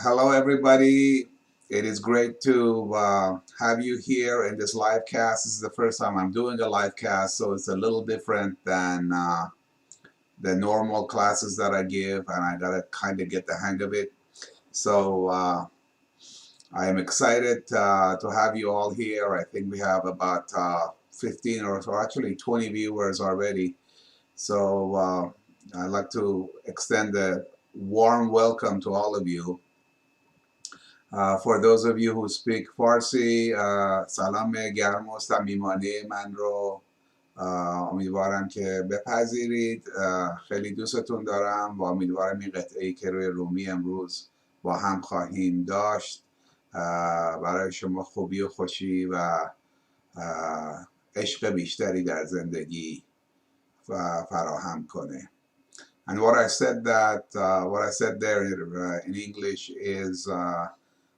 Hello, everybody. It is great to have you here in this live cast. This is the first time I'm doing a live cast, so it's a little different than the normal classes that I give, and I gotta kind of get the hang of it. So I am excited to have you all here. I think we have about 15 or so, actually 20 viewers already. So I'd like to extend a warm welcome to all of you. For those of you who speak Farsi, سلام گرم و صمیمانه من رو امیدوارم که بپذیرید. خیلی دوستتون دارم و امیدوارم این قطعه‌ای که روی رومی امروز با هم خواهیم داشت برای شما خوبی و خوشی و عشق بیشتری در زندگی فراهم کنه. And what I said there in English is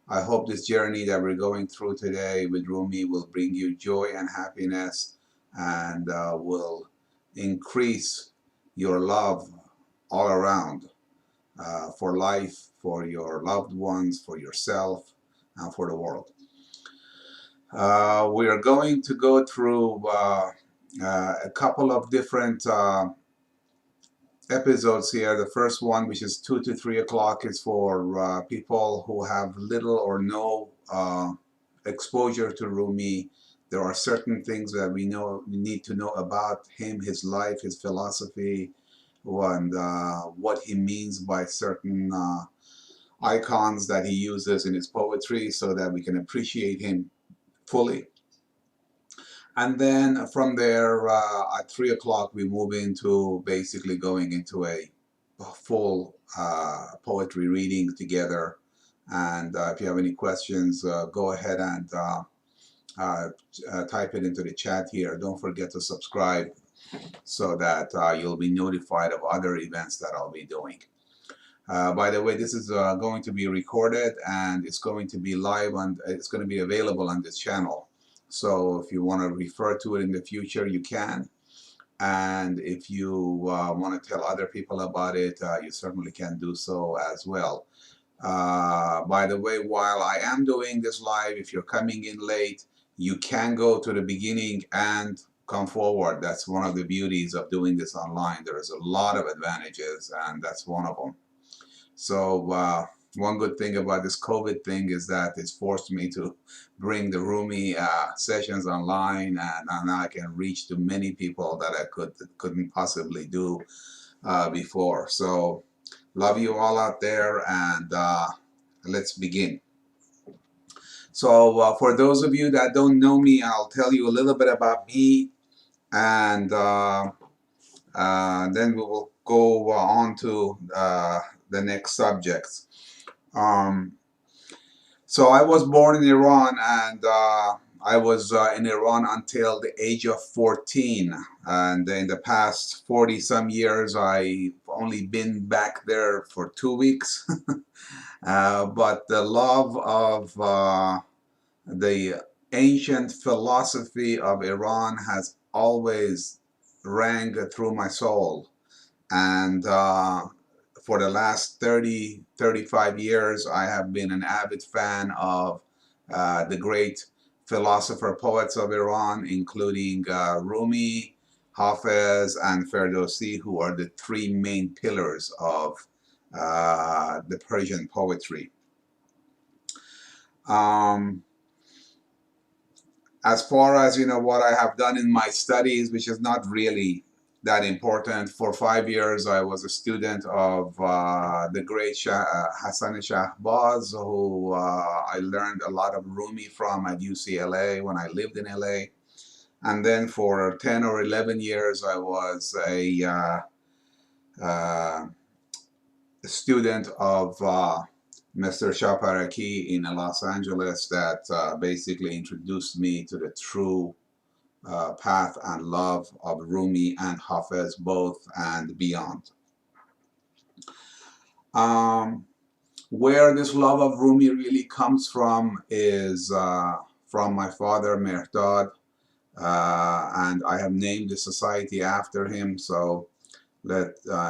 I hope this journey that we're going through today with Rumi will bring you joy and happiness and will increase your love all around for life, for your loved ones, for yourself, and for the world. We are going to go through a couple of different episodes here. The first one, which is 2 to 3 o'clock, is for people who have little or no exposure to Rumi. There are certain things that we need to know about him, his life, his philosophy, and what he means by certain icons that he uses in his poetry, so that we can appreciate him fully. And then from there, at 3 o'clock, we move into basically going into a full poetry reading together. And if you have any questions, go ahead and type it into the chat here. Don't forget to subscribe so that you'll be notified of other events that I'll be doing. By the way, this is going to be recorded and it's going to be live and it's going to be available on this channel. So if you want to refer to it in the future, you can. And if you want to tell other people about it, you certainly can do so as well. By the way, while I am doing this live, if you're coming in late, you can go to the beginning and come forward. That's one of the beauties of doing this online. There's a lot of advantages, and that's one of them. So one good thing about this COVID thing is that it's forced me to bring the Rumi sessions online, and now I can reach to many people that I couldn't possibly do before. So love you all out there, and let's begin. So for those of you that don't know me, I'll tell you a little bit about me, and then we will go on to the next subjects. So I was born in Iran, and I was in Iran until the age of 14. And in the past 40 some years, I've only been back there for 2 weeks. But the love of the ancient philosophy of Iran has always rang through my soul. And for the last 35 years, I have been an avid fan of the great philosopher poets of Iran, including Rumi, Hafez, and Ferdowsi, who are the three main pillars of the Persian poetry. As far as what I have done in my studies, which is not really that important. For 5 years, I was a student of the great Hassan Shahbaz, who I learned a lot of Rumi from at UCLA when I lived in LA. And then for 10 or 11 years, I was a student of Mr. Shaparaki in Los Angeles that basically introduced me to the true path and love of Rumi and Hafez both and beyond. Where this love of Rumi really comes from is from my father Mehrdad, and I have named the society after him. So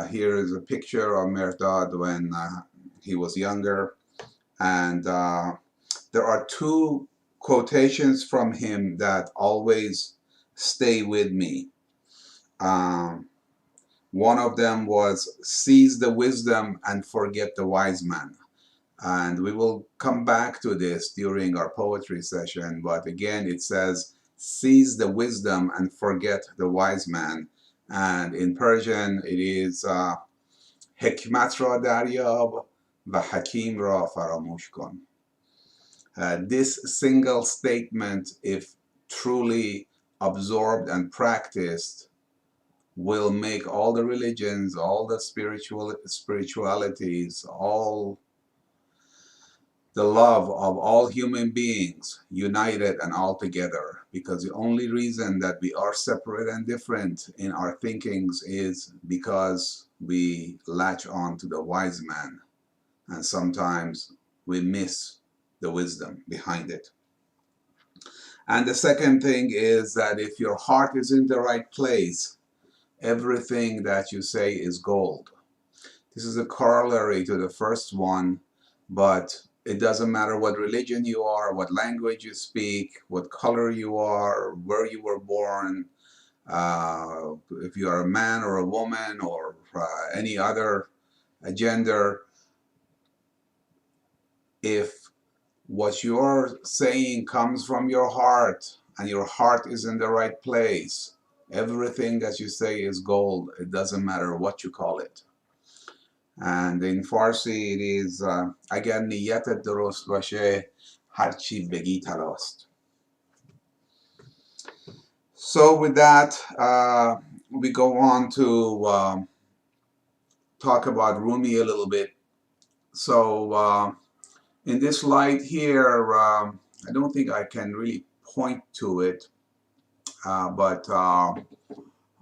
here is a picture of Mehrdad when he was younger, And there are two quotations from him that always stay with me. Um, One of them was, seize the wisdom and forget the wise man. And we will come back to this during our poetry session. But again, it says, seize the wisdom and forget the wise man. And in Persian, it is حکمت را دریاب و حکیم را فراموش کن. This single statement, if truly absorbed and practiced, will make all the religions, all the spiritualities, all the love of all human beings united and all together. Because the only reason that we are separate and different in our thinkings is because we latch on to the wise man, and sometimes we miss the wisdom behind it. And the second thing is that if your heart is in the right place, everything that you say is gold. This is a corollary to the first one, but it doesn't matter what religion you are, what language you speak, what color you are, where you were born, if you are a man or a woman or any other gender. If what you're saying comes from your heart and your heart is in the right place, everything that you say is gold. It doesn't matter what you call it. And in Farsi it is اگر نیتت درست باشه هر چی بگی طلاست. So with that, we go on to talk about Rumi a little bit. So in this light here, I don't think I can really point to it, but I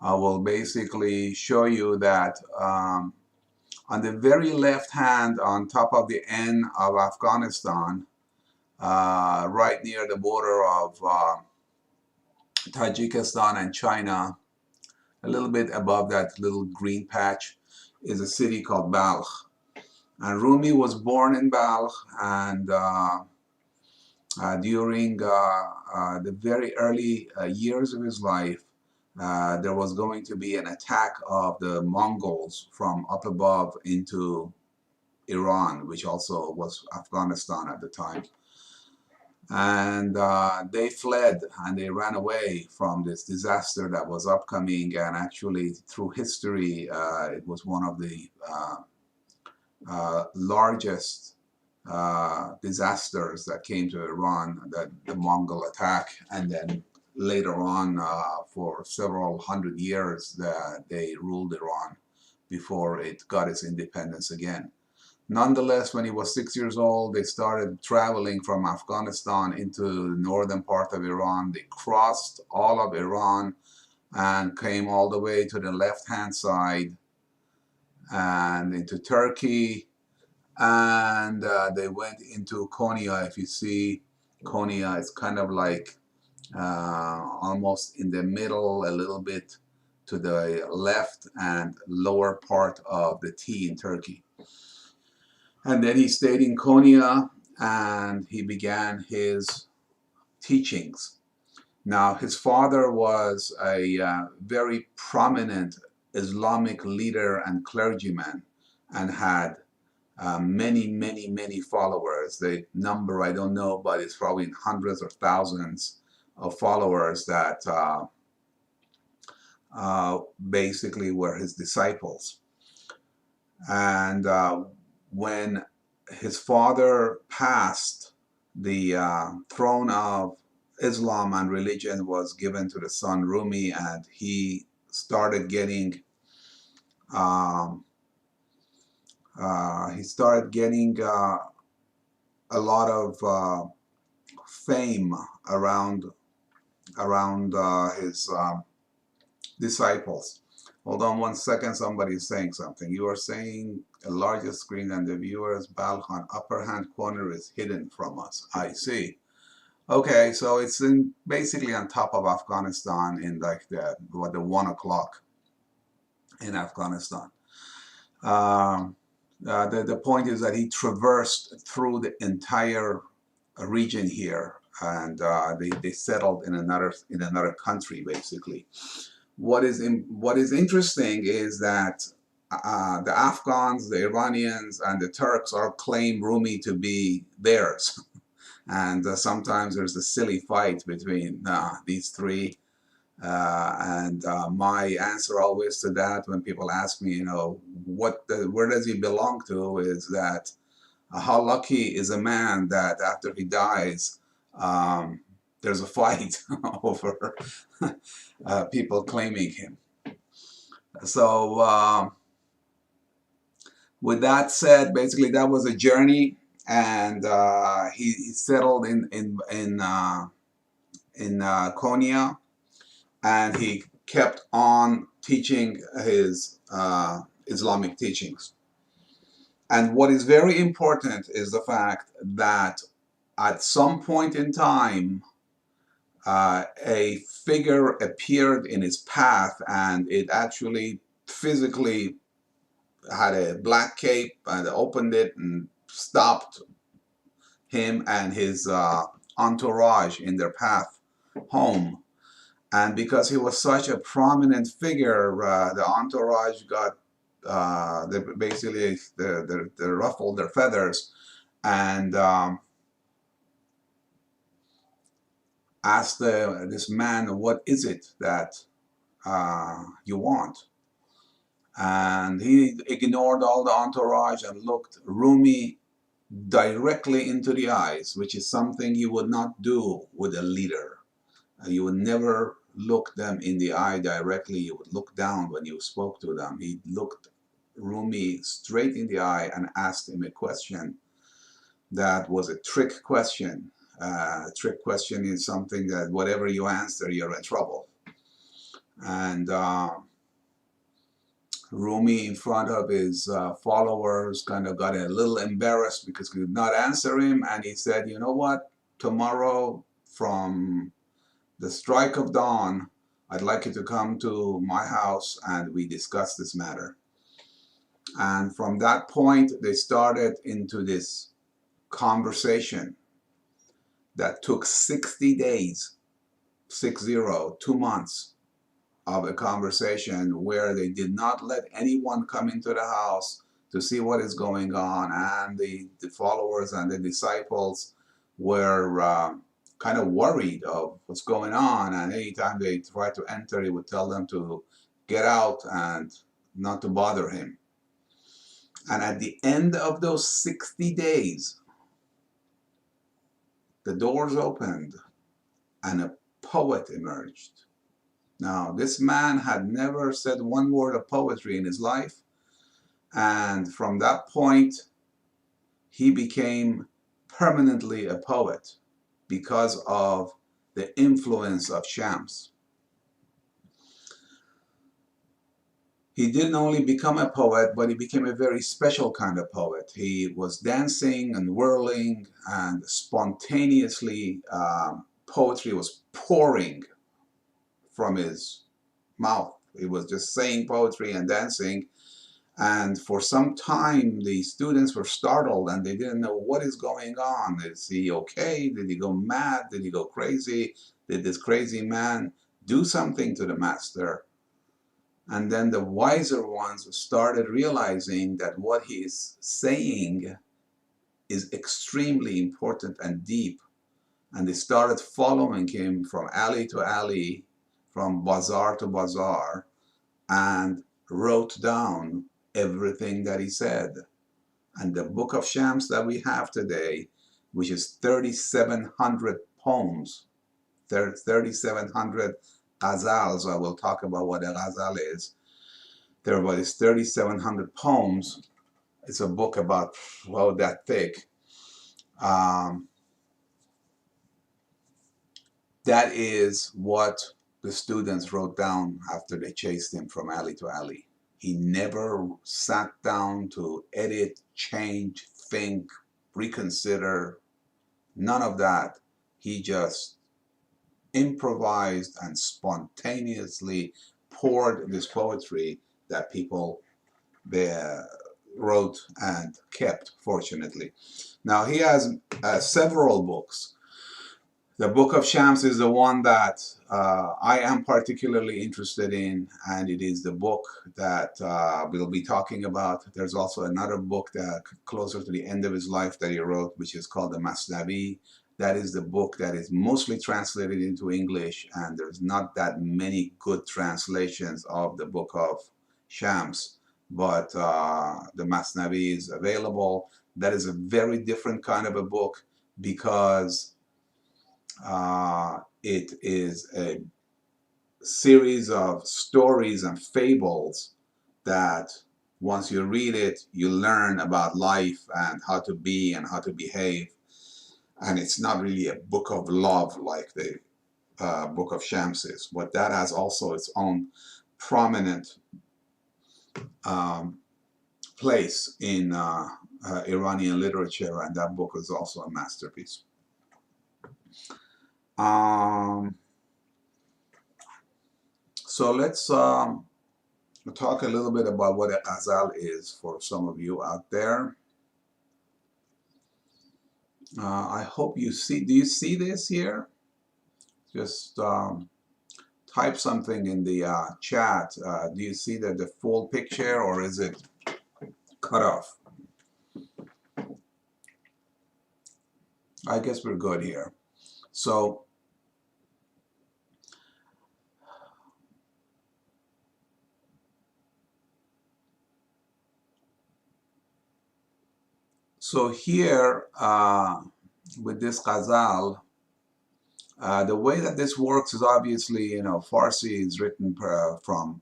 will basically show you that on the very left hand, on top of the N of Afghanistan, right near the border of Tajikistan and China, a little bit above that little green patch, is a city called Balkh. And Rumi was born in Balkh, and during the very early years of his life, there was going to be an attack of the Mongols from up above into Iran, which also was Afghanistan at the time. And they fled and they ran away from this disaster that was upcoming. And actually, through history, it was one of the largest disasters that came to Iran, that the Mongol attack, and then later on for several hundred years they ruled Iran before it got its independence again. Nonetheless, when he was 6 years old, they started traveling from Afghanistan into the northern part of Iran. They crossed all of Iran and came all the way to the left-hand side and into Turkey. And they went into Konya. If you see Konya, it's kind of like almost in the middle, a little bit to the left and lower part of the T in Turkey. And then he stayed in Konya and he began his teachings. Now, his father was a very prominent Islamic leader and clergyman and had many followers. The number I don't know, but it's probably in hundreds or thousands of followers that basically were his disciples. And when his father passed, the throne of Islam and religion was given to the son Rumi, and he started getting a lot of fame around his disciples. Hold on one second, somebody's saying something. You are saying a larger screen than the viewer's balcony upper hand corner is hidden from us. I see. Okay, so it's basically on top of Afghanistan in like the 1 o'clock in Afghanistan. The point is that he traversed through the entire region here, and they settled in another country basically. What is interesting is that the Afghans, the Iranians, and the Turks all claim Rumi to be theirs. And sometimes there's a silly fight between these three. And my answer always to that, when people ask me, where does he belong to, is that how lucky is a man that after he dies, there's a fight over people claiming him. So with that said, basically that was a journey, and he settled in Konya, and he kept on teaching his Islamic teachings. And what is very important is the fact that at some point in time, a figure appeared in his path, and it actually physically had a black cape, and opened it and stopped him and his entourage in their path home. And because he was such a prominent figure, the entourage got they ruffled their feathers, and asked this man, "What is it that you want?" And he ignored all the entourage and looked Rumi directly into the eyes, which is something you would not do with a leader. You would never look them in the eye directly. You would look down when you spoke to them. He looked Rumi straight in the eye and asked him a question that was a trick question. A trick question is something that whatever you answer, you're in trouble. And Rumi, in front of his followers, kind of got a little embarrassed because he could not answer him. And he said, "You know what? Tomorrow, from the strike of dawn, I'd like you to come to my house and we discuss this matter." And from that point, they started into this conversation that took 60 days, 2 months of a conversation where they did not let anyone come into the house to see what is going on. And the followers and the disciples were kind of worried of what's going on. And anytime they tried to enter, he would tell them to get out and not to bother him. And at the end of those 60 days, the doors opened and a poet emerged. Now, this man had never said one word of poetry in his life, and from that point, he became permanently a poet because of the influence of Shams. He didn't only become a poet, but he became a very special kind of poet. He was dancing and whirling, and spontaneously poetry was pouring from his mouth. He was just saying poetry and dancing. And for some time, the students were startled and they didn't know what is going on. Is he okay? Did he go mad? Did he go crazy? Did this crazy man do something to the master? And then the wiser ones started realizing that what he is saying is extremely important and deep. And they started following him from alley to alley, from bazaar to bazaar, and wrote down everything that he said. And the book of Shams that we have today, which is 3,700 poems, 3,700 ghazals. I will talk about what a ghazal is. There are about 3,700 poems. It's a book about, well, that thick. That is what the students wrote down after they chased him from alley to alley. He never sat down to edit, change, think, reconsider, none of that. He just improvised and spontaneously poured this poetry that people wrote and kept, fortunately. Now he has several books. The Book of Shams is the one that I am particularly interested in, and it is the book that we'll be talking about. There's also another book that closer to the end of his life that he wrote, which is called the Masnavi. That is the book that is mostly translated into English, and there's not that many good translations of the Book of Shams, but the Masnavi is available. That is a very different kind of a book because it is a series of stories and fables that once you read it, you learn about life and how to be and how to behave. And it's not really a book of love like the Book of Shams is, but that has also its own prominent place in Iranian literature, and that book is also a masterpiece. So let's talk a little bit about what a ghazal is for some of you out there. I hope you see, do you see this here? Just type something in the chat. Do you see the full picture, or is it cut off? I guess we're good here. So here with this ghazal, the way that this works is obviously, you know, Farsi is written from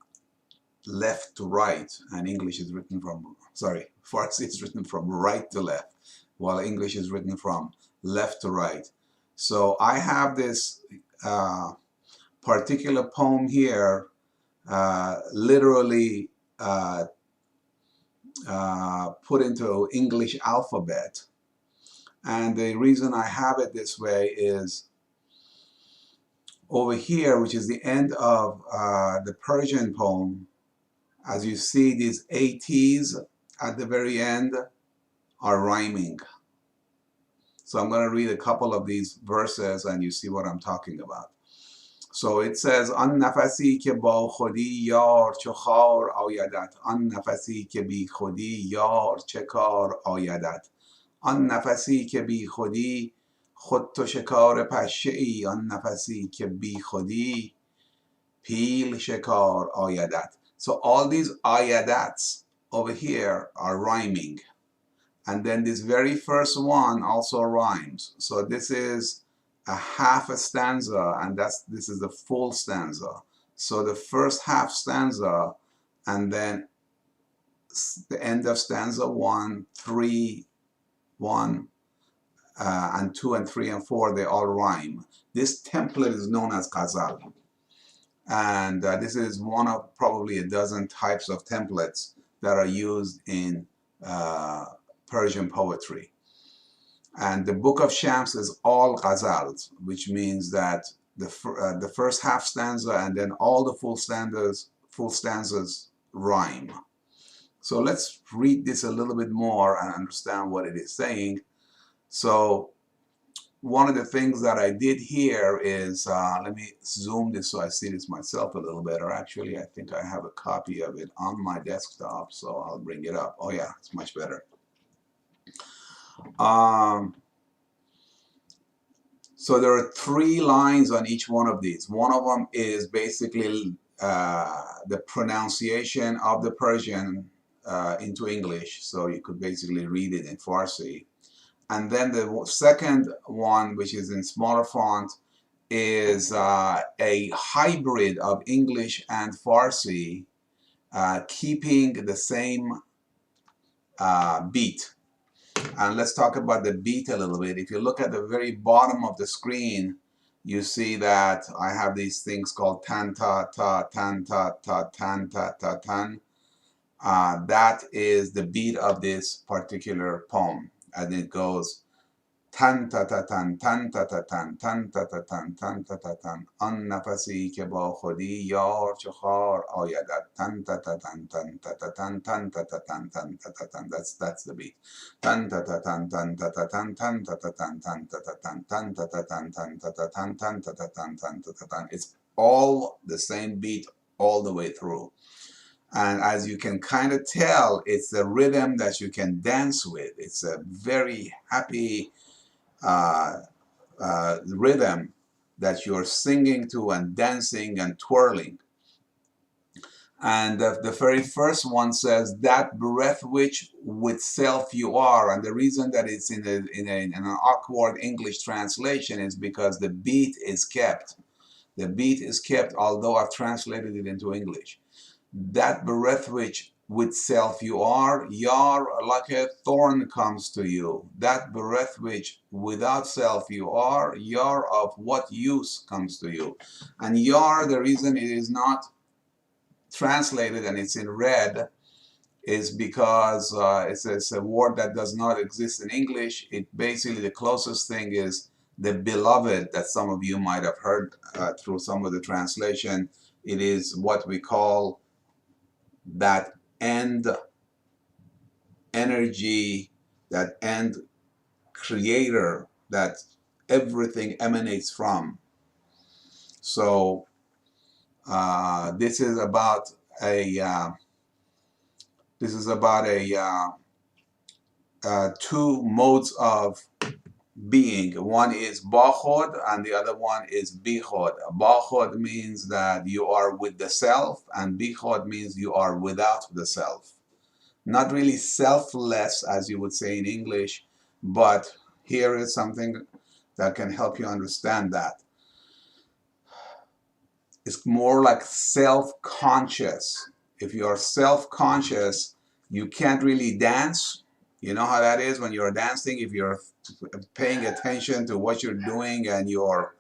left to right, and English is written from, sorry, Farsi is written from right to left, while English is written from left to right. So I have this particular poem here literally put into English alphabet. And the reason I have it this way is over here, which is the end of the Persian poem, as you see, these ATs at the very end are rhyming. So I'm going to read a couple of these verses and you see what I'm talking about. So it says, آن نفسی که با خودی یار چو خار آیدت، آن نفسی که بی خودی یار چه کار آیدت، آن نفسی که بی خودی خود تو شکار پشه ای، آن نفسی که بی خودی پیل شکار آیدت. So all these ayadats over here are rhyming. And then this very first one also rhymes. So this is a half a stanza, and this is the full stanza. So the first half stanza, and then the end of stanza 1, 3, 1, and 2 and 3 and 4, they all rhyme. This template is known as ghazal. And this is one of probably a dozen types of templates that are used in Persian poetry. And the Book of Shams is all ghazals, which means that the first half stanza and then all the full stanzas rhyme. So let's read this a little bit more and understand what it is saying. So one of the things that I did here is, let me zoom this so I see this myself a little better. Actually, I think I have a copy of it on my desktop, so I'll bring it up. Oh yeah, it's much better. So there are 3 lines on each one of these. One of them is basically the pronunciation of the Persian into English. So you could basically read it in Farsi. And then the second one, which is in smaller font, is a hybrid of English and Farsi, keeping the same beat. And let's talk about the beat a little bit. If you look at the very bottom of the screen, you see that I have these things called tan ta ta tan ta ta tan ta ta tan. That is the beat of this particular poem, and it goes تن تا تا تن تن تا تا تن تن تا تا تن تن تا تا تن آن نفسی که با خودی یار چه خار آیدد تن تا تا تن تن تا تا تن تن تا تا تن تن تا تا تن. That's the beat. تن تا تا تن تن تا تا تن تن تا تا تن تن تا تا تن تن تا تا تن تن تا تا تن تن تا تا تن تن تا تا تن. It's all the same beat all the way through. And as you can kind of tell, it's a rhythm that you can dance with. It's a very happy rhythm that you're singing to and dancing and twirling. And the very first one says, that breath which with self you are. And the reason that it's in an awkward English translation is because the beat is kept. The beat is kept, although I've translated it into English. That breath which with self you are, yar, like a thorn comes to you. That breath which without self you are, yar, of what use comes to you. And yar, the reason it is not translated and it's in red is because it's a word that does not exist in English. It basically, the closest thing is the beloved that some of you might have heard through some of the translation. It is what we call that end energy, that end creator that everything emanates from. So this is about a two modes of being. One is Bachod and the other one is Bichod. Bachod means that you are with the self, and Bichod means you are without the self. Not really selfless, as you would say in English, but here is something that can help you understand that. It's more like self-conscious. If you are self-conscious, you can't really dance. You know how that is when you're dancing. If you're paying attention to what you're doing and your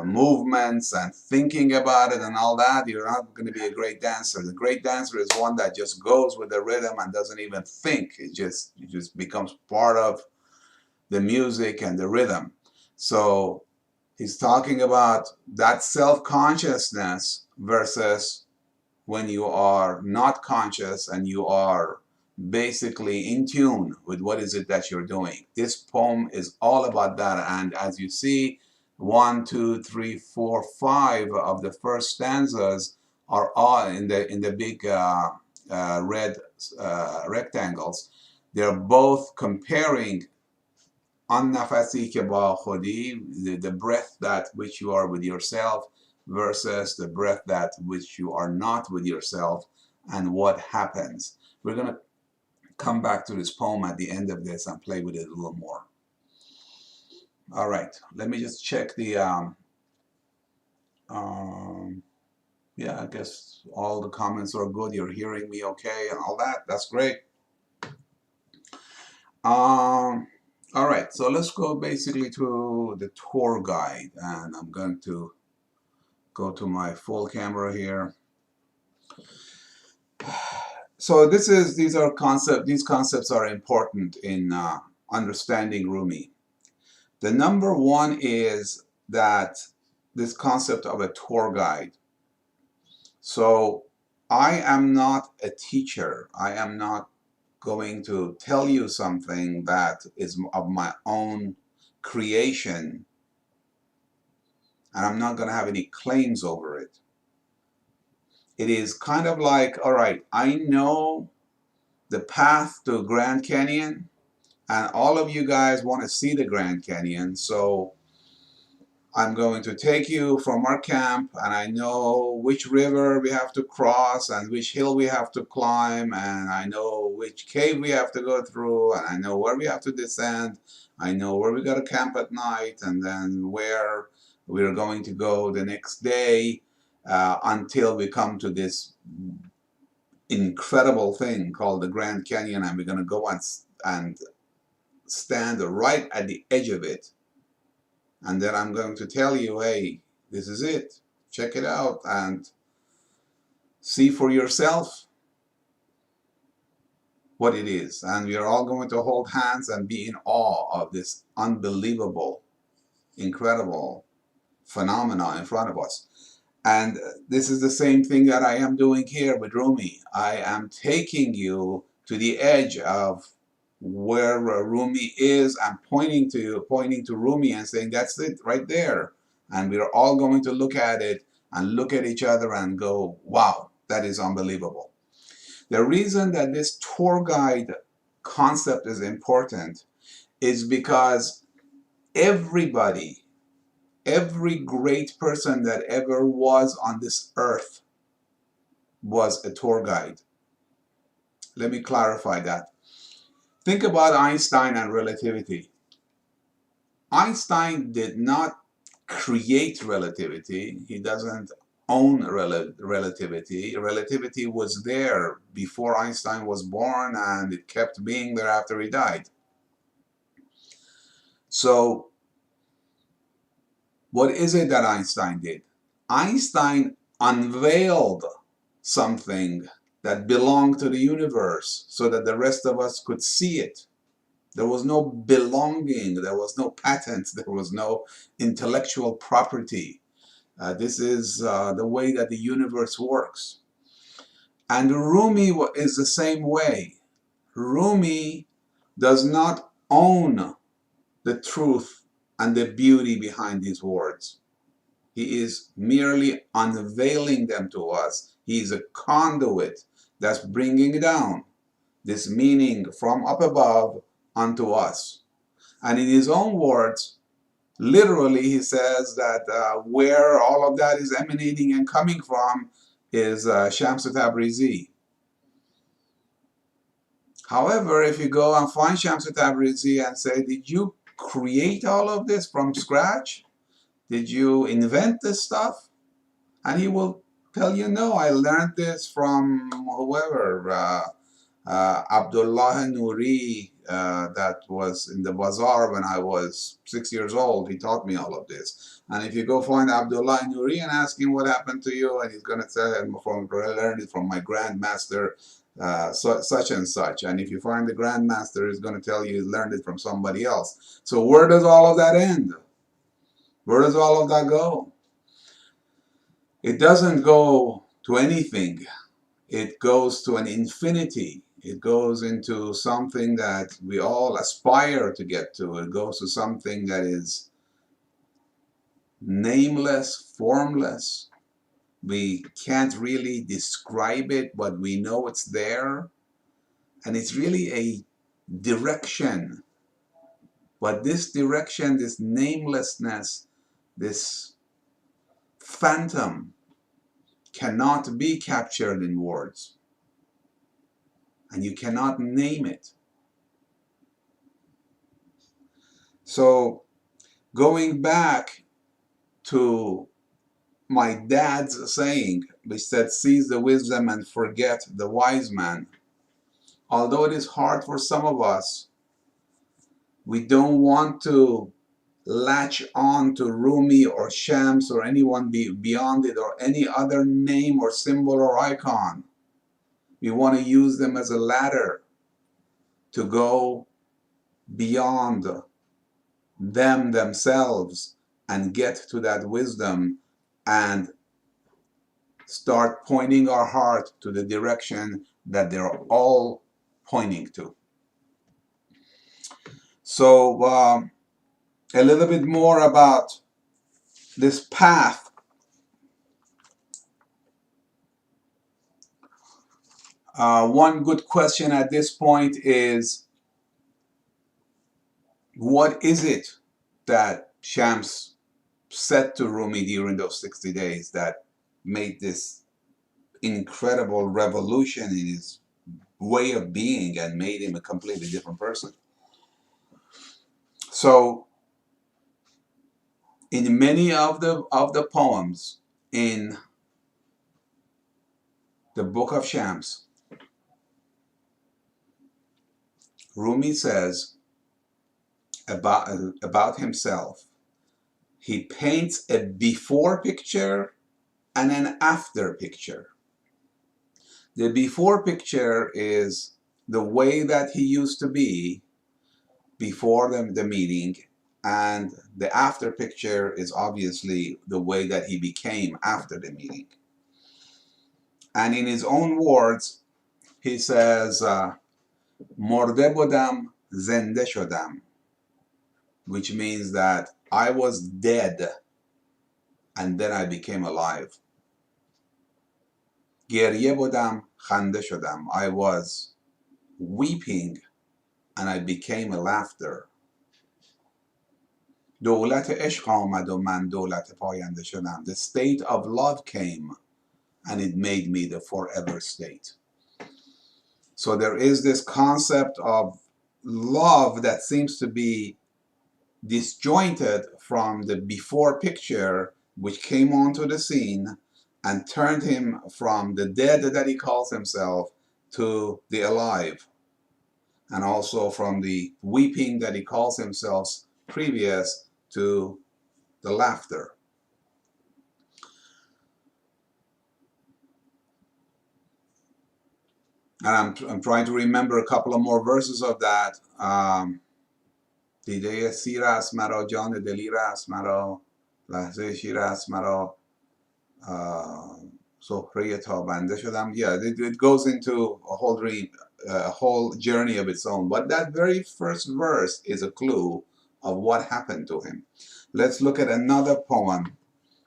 movements and thinking about it and all that, you're not going to be a great dancer. The great dancer is one that just goes with the rhythm and doesn't even think. It just becomes part of the music and the rhythm. So he's talking about that self-consciousness versus when you are not conscious and you are basically in tune with what is it that you're doing. This poem is all about that. And as you see, 1, 2, 3, 4, 5 of the first stanzas are all in the big red rectangles. They're both comparing an nafasi ke ba khodi, the breath that which you are with yourself, versus the breath that which you are not with yourself, and what happens. We're going to come back to this poem at the end of this and play with it a little more. All right, let me just check the yeah, I guess all the comments are good. You're hearing me okay and all that. That's great. All right, so let's go basically to the tour guide, and I'm going to go to my full camera here. So these concepts are important in understanding Rumi. The number one is that this concept of a tour guide. So I am not a teacher. I am not going to tell you something that is of my own creation, and I'm not going to have any claims over it. It is kind of like, all right, I know the path to Grand Canyon, and all of you guys want to see the Grand Canyon, so I'm going to take you from our camp, and I know which river we have to cross and which hill we have to climb, and I know which cave we have to go through, and I know where we have to descend. I know where we got to camp at night, and then where we're going to go the next day until we come to this incredible thing called the Grand Canyon, and we're going to go and stand right at the edge of it. And then I'm going to tell you, hey, this is it. Check it out and see for yourself what it is. And we are all going to hold hands and be in awe of this unbelievable, incredible phenomena in front of us. And this is the same thing that I am doing here with Rumi. I am taking you to the edge of where Rumi is and pointing to Rumi and saying, that's it right there. And we're all going to look at it and look at each other and go, wow, that is unbelievable. The reason that this tour guide concept is important is because everybody, every great person that ever was on this earth was a tour guide. Let me clarify that. Think about Einstein and relativity. Einstein did not create relativity. He doesn't own relativity. Relativity was there before Einstein was born, and it kept being there after he died. So what is it that Einstein did? Einstein unveiled something that belonged to the universe so that the rest of us could see it. There was no belonging, there was no patent, there was no intellectual property. This is the way that the universe works. And Rumi is the same way. Rumi does not own the truth and the beauty behind these words. He is merely unveiling them to us. He is a conduit that's bringing down this meaning from up above unto us. And in his own words, literally, he says that where all of that is emanating and coming from is Shams Tabrizi. However, if you go and find Shams Tabrizi and say, did you create all of this from scratch? Did you invent this stuff? And he will tell you, no, I learned this from whoever, Abdullah Nuri, that was in the bazaar when I was 6 years old. He taught me all of this. And if you go find Abdullah Nuri and ask him what happened to you, and he's going to tell him, I learned it from my grandmaster, such and such. And if you find the grandmaster, he's going to tell you he learned it from somebody else. So where does all of that end? Where does all of that go? It doesn't go to anything. It goes to an infinity. It goes into something that we all aspire to get to. It goes to something that is nameless, formless. We can't really describe it, but we know it's there. And it's really a direction. But this direction, this namelessness, this phantom cannot be captured in words. And you cannot name it. So going back to my dad's saying, which said, seize the wisdom and forget the wise man. Although it is hard for some of us, we don't want to latch on to Rumi or Shams or anyone beyond it or any other name or symbol or icon. We want to use them as a ladder to go beyond them themselves and get to that wisdom and start pointing our heart to the direction that they're all pointing to. So a little bit more about this path. One good question at this point is, what is it that Shams said to Rumi during those 60 days that made this incredible revolution in his way of being and made him a completely different person? So in many of the poems in the book of Shams, Rumi says about himself, he paints a before picture and an after picture. The before picture is the way that he used to be before the meeting, and the after picture is obviously the way that he became after the meeting. And in his own words, he says, مرده بودم زنده شدم, which means that I was dead and then I became alive. گریه بودم خنده شدم. I was weeping and I became a laughter. دولت عشق آمد و من دولت پاینده شدم. The state of love came and it made me the forever state. So there is this concept of love that seems to be disjointed from the before picture, which came onto the scene and turned him from the dead that he calls himself to the alive, and also from the weeping that he calls himself previous to the laughter. And I'm trying to remember a couple of more verses of that. دیده سیر است مرا، جان دلیر است مرا، لحظه شیر است مرا، سخره تابنده شدم. Yeah, it goes into a whole journey of its own. But that very first verse is a clue of what happened to him. Let's look at another poem,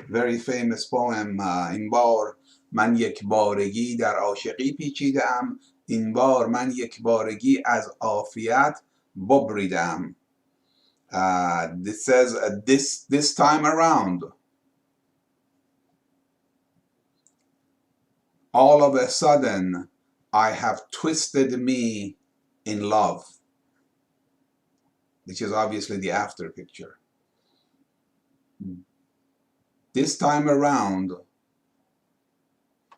very famous poem. این بار من یک بارگی در عاشقی پیچیدم، این بار من یک بارگی از عافیت ببریدم. This says, this time around, all of a sudden, I have twisted me in love, which is obviously the after picture. This time around,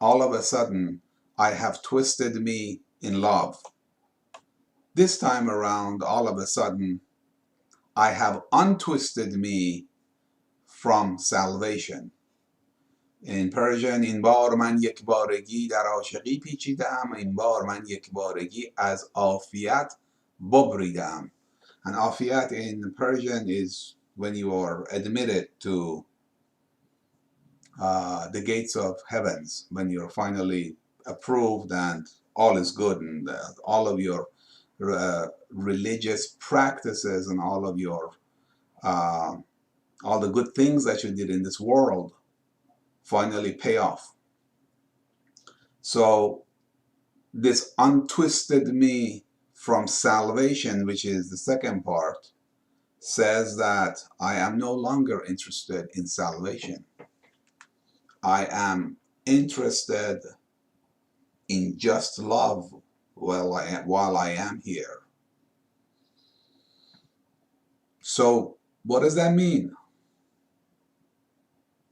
all of a sudden, I have twisted me in love. This time around, all of a sudden, I have untwisted me from salvation. In Persian, این بار من یک بارگی در عاشقی پیچیدم، این بار من یک بارگی از عافیت ببریدم. And عافیت in Persian is when you are admitted to the gates of heavens, when you're finally approved and all is good, and all of your religious practices and all of your all the good things that you did in this world finally pay off. So this untwisted me from salvation, which is the second part, says that I am no longer interested in salvation. I am interested in just love while I am here. So what does that mean?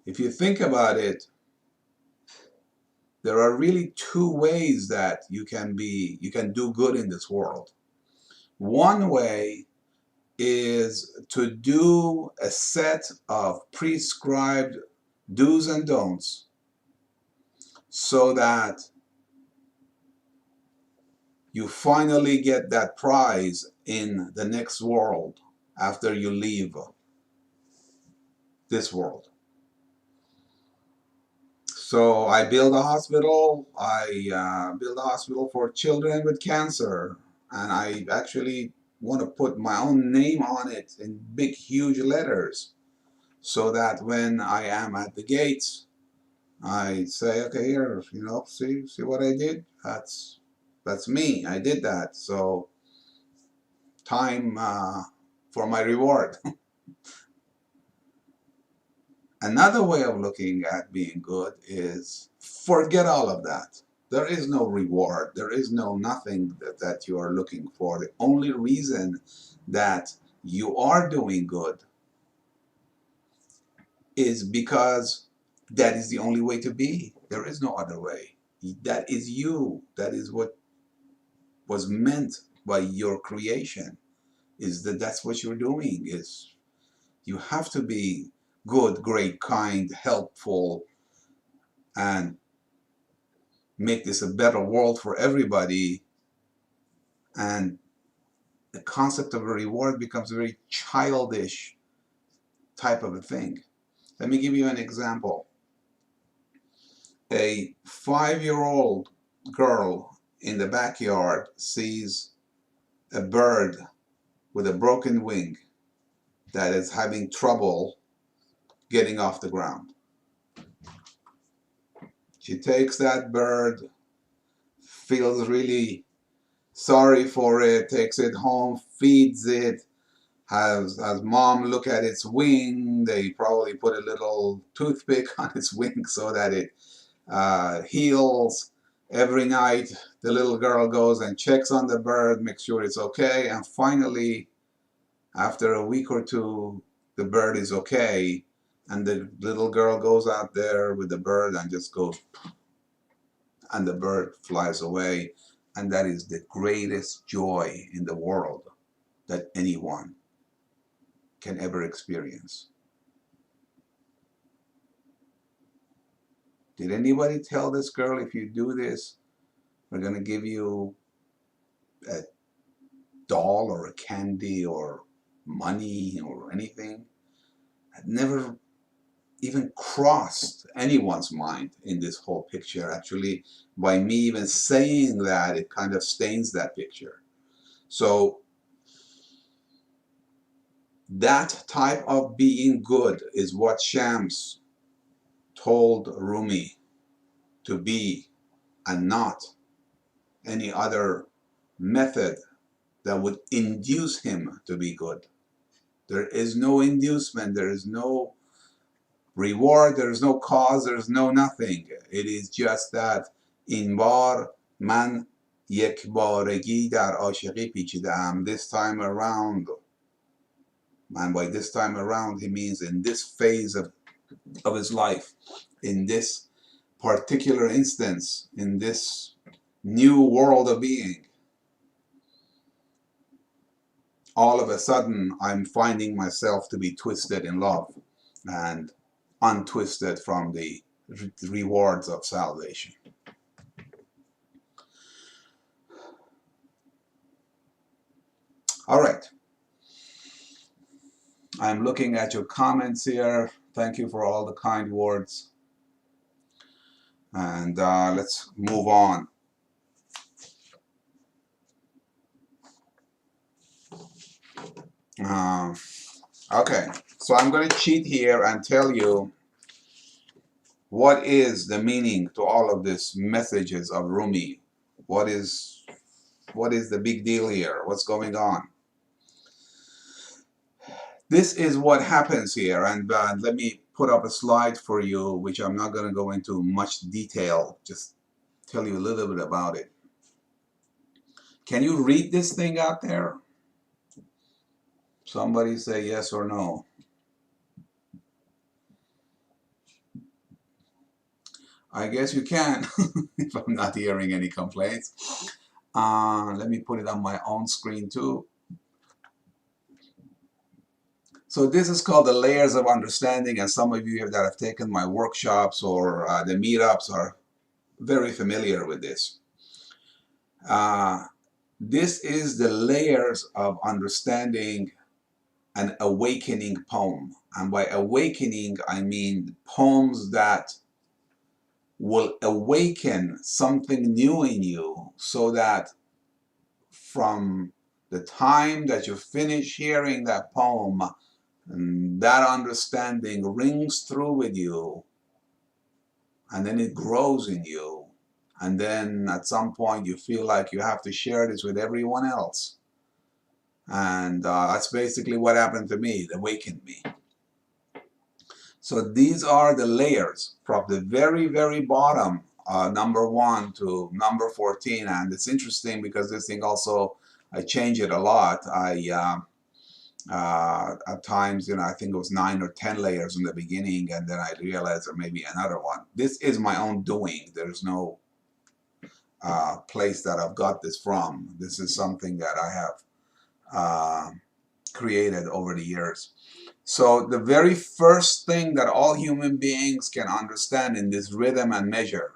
If you think about it, there are really two ways that you can do good in this world. One way is to do a set of prescribed do's and don'ts so that you finally get that prize in the next world after you leave this world. So I build a hospital. I build a hospital for children with cancer, and I actually want to put my own name on it in big, huge letters, so that when I am at the gates, I say, okay, here, see what I did? That's me. I did that. So time for my reward. Another way of looking at being good is forget all of that. There is no reward. There is nothing that you are looking for. The only reason that you are doing good is because that is the only way to be. There is no other way. That is you. That is what was meant by your creation, is that's what you're doing. Is you have to be good, great, kind, helpful, and make this a better world for everybody And the concept of a reward becomes a very childish type of a thing. Let me give you an example. A 5-year-old girl in the backyard sees a bird with a broken wing that is having trouble getting off the ground. She takes that bird, feels really sorry for it, takes it home, feeds it, has mom look at its wing. They probably put a little toothpick on its wing so that it heals. Every night the little girl goes and checks on the bird, makes sure it's okay, and finally, after a week or two, the bird is okay, and the little girl goes out there with the bird and just goes, and the bird flies away. And that is the greatest joy in the world that anyone can ever experience. Did anybody tell this girl, if you do this, we're going to give you a doll or a candy or money or anything? It never even crossed anyone's mind in this whole picture. Actually, by me even saying that, it kind of stains that picture. So that type of being good is what Shams told Rumi to be, and not any other method that would induce him to be good. There is no inducement, there is no reward, there is no cause, there is no nothing. It is just that in bar man یک بارگی در عاشقی پیچیده‌ام. This time around, and by this time around he means in this phase of his life, in this particular instance, in this new world of being, all of a sudden I'm finding myself to be twisted in love and untwisted from the rewards of salvation. All right. I'm looking at your comments here. Thank you for all the kind words. And let's move on. Okay, so I'm going to cheat here and tell you what is the meaning to all of these messages of Rumi. What is the big deal here? What's going on? This is what happens here, and let me put up a slide for you, which I'm not going to go into much detail, just tell you a little bit about it. Can you read this thing out there? Somebody say yes or no. I guess you can, if I'm not hearing any complaints. Let me put it on my own screen too. So this is called the layers of understanding, and some of you that have taken my workshops or the meetups are very familiar with this. This is the layers of understanding an awakening poem. And by awakening, I mean poems that will awaken something new in you, so that from the time that you finish hearing that poem, that understanding rings through with you, and then it grows in you, and then at some point you feel like you have to share this with everyone else. And that's basically what happened to me. It awakened me. So these are the layers from the very, very bottom, number 1 to number 14. And it's interesting because this thing also, I change it a lot. At times, I think it was 9 or 10 layers in the beginning, and then I realized there may be another one. This is my own doing. There's no place that I've got this from. This is something that I have created over the years. So the very first thing that all human beings can understand in this rhythm and measure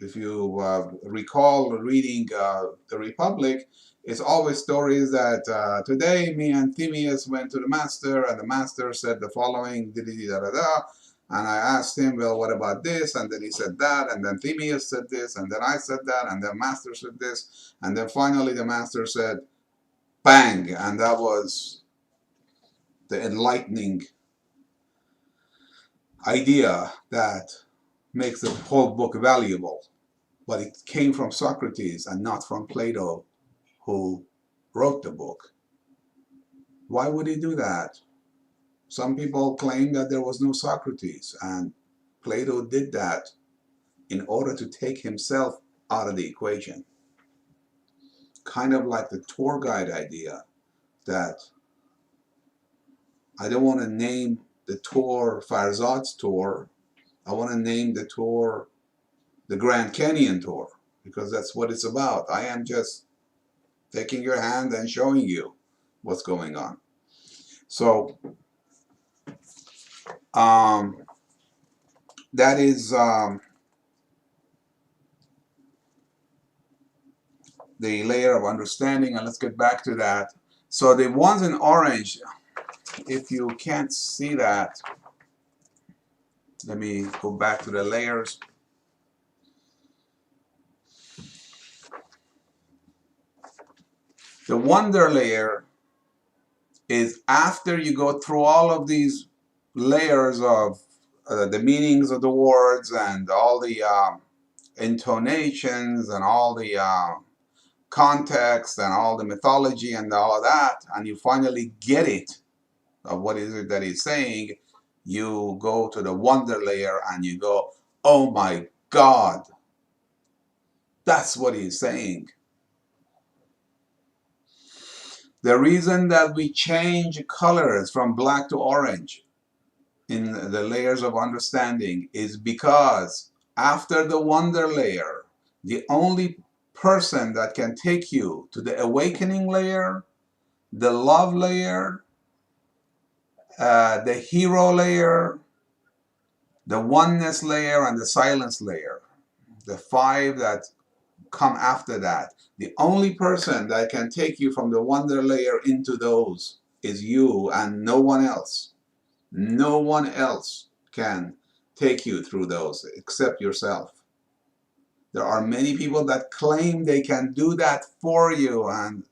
if you recall reading The Republic, it's always stories that today me and Timaeus went to the master, and the master said the following, da da da. And I asked him, well, what about this? And then he said that, and then Timaeus said this, and then I said that, and then master said this, and then finally the master said, bang, and that was the enlightening idea that makes the whole book valuable. But it came from Socrates and not from Plato, who wrote the book. Why would he do that? Some people claim that there was no Socrates, and Plato did that in order to take himself out of the equation. Kind of like the tour guide idea, that I don't want to name the tour Farzad's tour. I want to name the tour the Grand Canyon tour, because that's what it's about. I am just taking your hand and showing you what's going on. So that is the layer of understanding, and let's get back to that. So the ones in orange, if you can't see that, let me go back to the layers. The wonder layer is after you go through all of these layers of the meanings of the words and all the intonations and all the context and all the mythology and all of that, and you finally get it of what is it that he's saying, you go to the wonder layer and you go, oh my God, that's what he's saying. The reason that we change colors from black to orange in the layers of understanding is because after the wonder layer, the only person that can take you to the awakening layer, the love layer, the hero layer, the oneness layer, and the silence layer, the five that come after that, the only person that can take you from the wonder layer into those is you and no one else. No one else can take you through those except yourself. There are many people that claim they can do that for you, and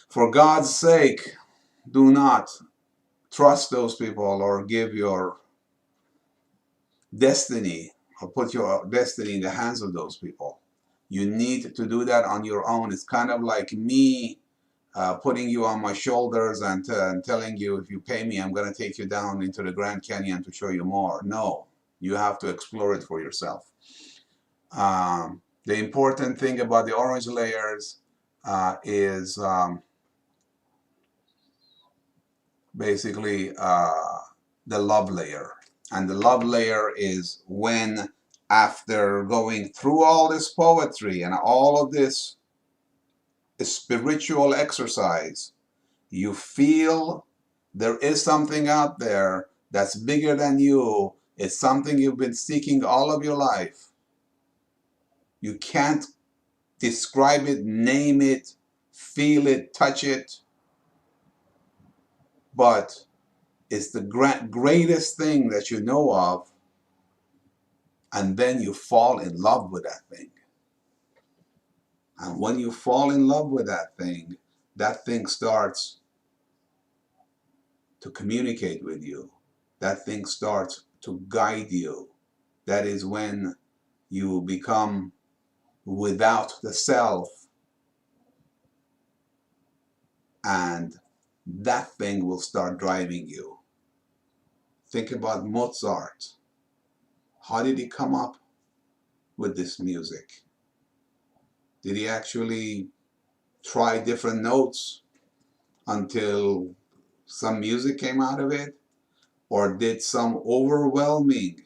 for God's sake, do not trust those people or give your destiny or put your destiny in the hands of those people. You need to do that on your own. It's kind of like me putting you on my shoulders and telling you, if you pay me, I'm going to take you down into the Grand Canyon to show you more. No, you have to explore it for yourself. The important thing about the orange layers is basically the love layer. And the love layer is when, after going through all this poetry and all of this spiritual exercise, you feel there is something out there that's bigger than you. It's something you've been seeking all of your life. You can't describe it, name it, feel it, touch it, but it's the greatest thing that you know of, and then you fall in love with that thing. And when you fall in love with that thing starts to communicate with you. That thing starts to guide you. That is when you become without the self, and that thing will start driving you. Think about Mozart. How did he come up with this music? Did he actually try different notes until some music came out of it? Or did some overwhelming,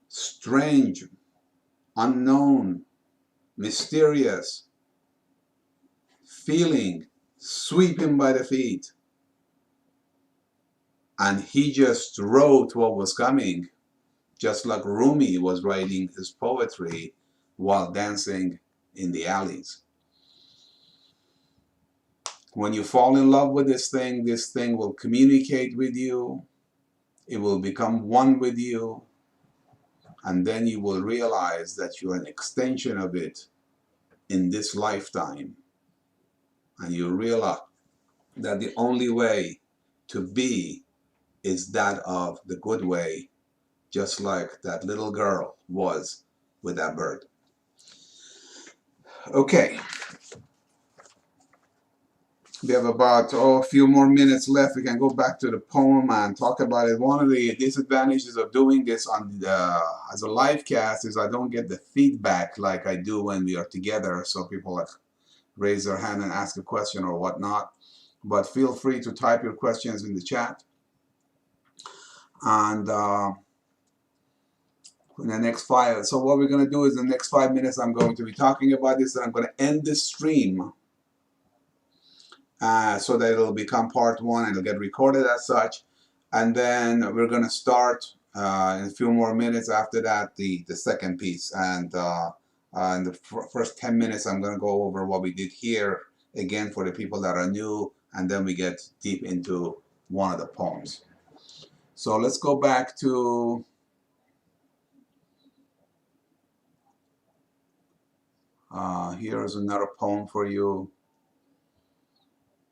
strange, unknown, mysterious feeling sweep him by the feet, and he just wrote what was coming, just like Rumi was writing his poetry while dancing in the alleys. When you fall in love with this thing will communicate with you. It will become one with you. And then you will realize that you're an extension of it in this lifetime. And you realize that the only way to be is that of the good way, just like that little girl was with that bird. Okay. We have about a few more minutes left. We can go back to the poem and talk about it. One of the disadvantages of doing this on as a live cast is I don't get the feedback like I do when we are together. So people like raise their hand and ask a question or whatnot. But feel free to type your questions in the chat. And in the next so what we're going to do is in the next 5 minutes, I'm going to be talking about this, and I'm going to end this stream. So that it'll become part 1 and it'll get recorded as such. And then we're going to start in a few more minutes after that the second piece. And in the first 10 minutes, I'm going to go over what we did here again for the people that are new. And then we get deep into one of the poems. So let's go back to here's another poem for you.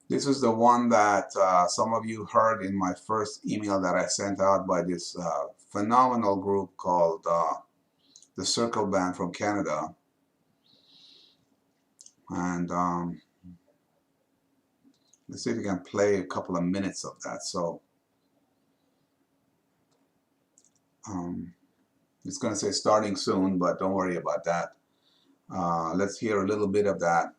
This is the one that some of you heard in my first email that I sent out by this phenomenal group called the Circle Band from Canada. And let's see if we can play a couple of minutes of that. So it's going to say starting soon, but don't worry about that. Let's hear a little bit of that.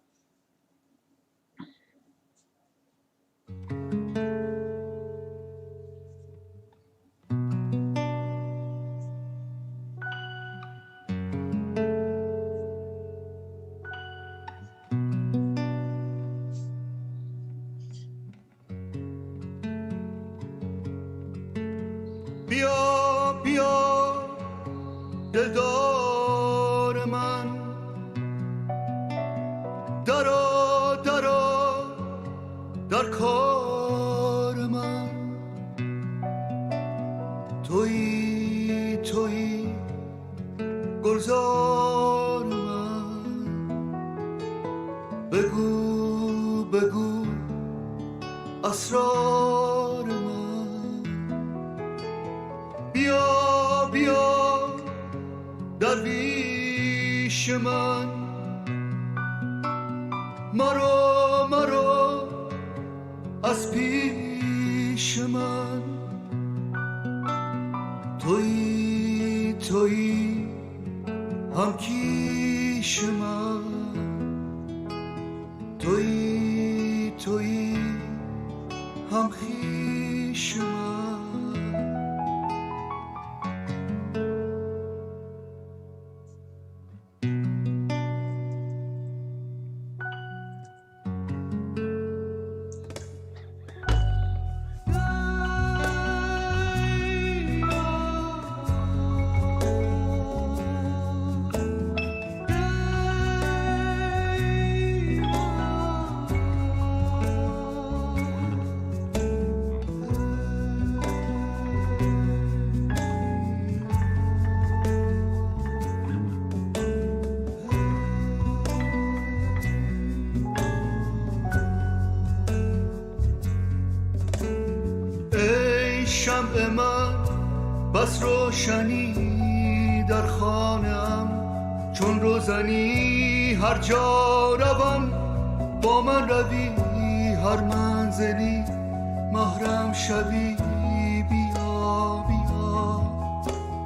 بیا بیا دلدار من درا درا در کار من تویی تویی گلزار من بگو بگو اسرار من بیا بیا درویش من مرو مرو از پیش من تویی تویی هم کیش من تویی تویی هم خویش من شمع من بس روشنی در خانه‌ام چون روزنی هر جا روم با من روی هر منزلی محرم شوی بیا بیا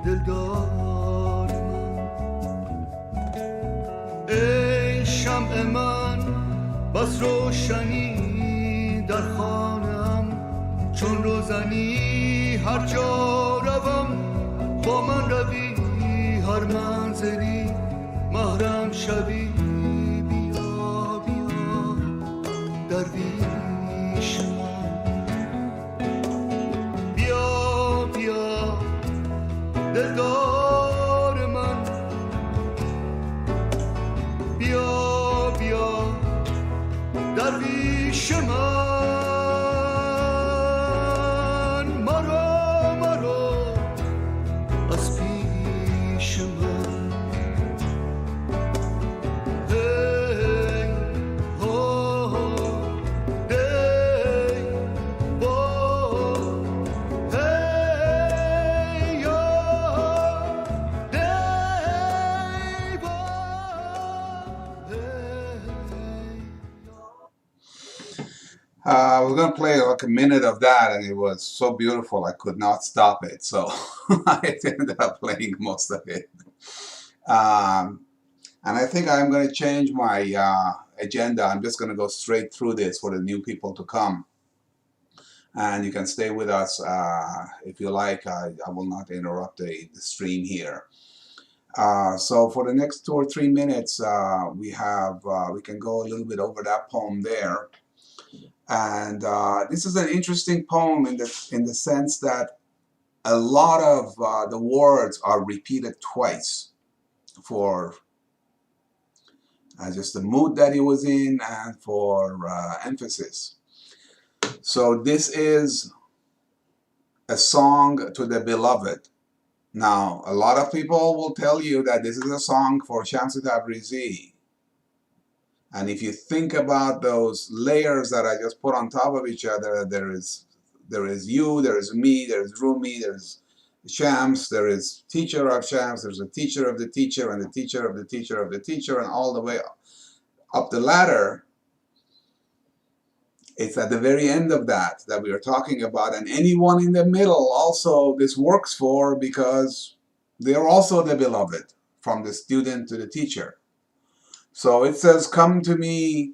دلدار من ای شمع من بس روشنی در خانه‌ام چون روزنی هر جا روم با من روی هر منزلی محرم شوی بیا بیا درویش من بیا بیا دلدار درویش من مرا مرا از پیش من هی هو هی با هی یا هی با I was going to play like a minute of that, and it was so beautiful I could not stop it. So I ended up playing most of it. And I think I'm going to change my agenda. I'm just going to go straight through this for the new people to come. And you can stay with us if you like. I will not interrupt the stream here. So for the next 2 or 3 minutes, we can go a little bit over that poem there. And this is an interesting poem in the sense that a lot of the words are repeated twice for just the mood that he was in and for emphasis. So this is a song to the beloved. Now, a lot of people will tell you that this is a song for Shamsi Tabrizi. And if you think about those layers that I just put on top of each other, there is you, there is me, there is Rumi, there's Shams, there is teacher of Shams, there's a teacher of the teacher, and the teacher of the teacher of the teacher, and all the way up the ladder. It's at the very end of that we are talking about, and anyone in the middle also this works for, because they're also the beloved, from the student to the teacher. So it says, come to me,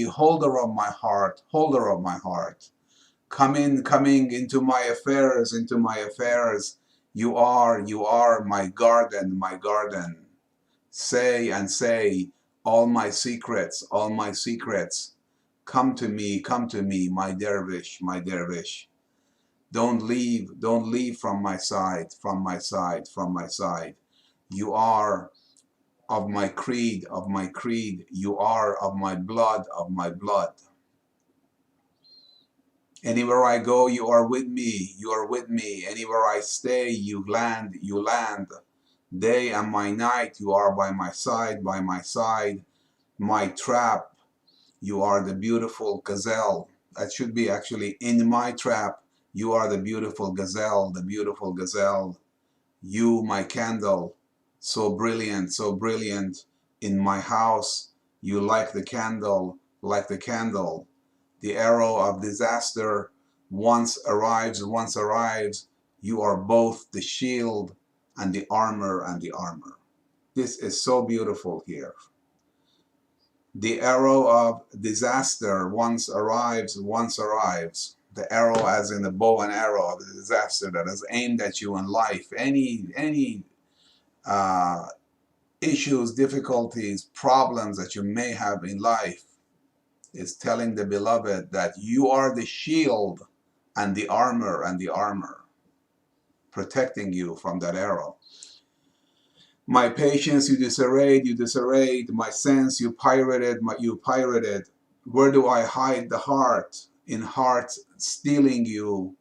holder of my heart, holder of my heart. Coming into my affairs, You are my garden, my garden. Say and say, all my secrets, all my secrets. Come to me, my dervish, my dervish. Don't leave from my side, from my side, from my side. You are of my creed, of my creed. You are of my blood, of my blood. Anywhere I go, you are with me, you are with me. Anywhere I stay, you land, you land. Day and my night, you are by my side, by my side. My trap, you are the beautiful gazelle. That should be actually, in my trap, you are the beautiful gazelle, the beautiful gazelle. You, my candle, so brilliant, in my house, you like the candle, like the candle. The arrow of disaster once arrives, you are both the shield and the armor and the armor. This is so beautiful here. The arrow of disaster once arrives, the arrow as in the bow and arrow of the disaster that is aimed at you in life. Any issues, difficulties, problems that you may have in life, is telling the beloved that you are the shield and the armor, protecting you from that arrow. My patience you disarrayed, my sense you pirated, Where do I hide the heart? In heart stealing you.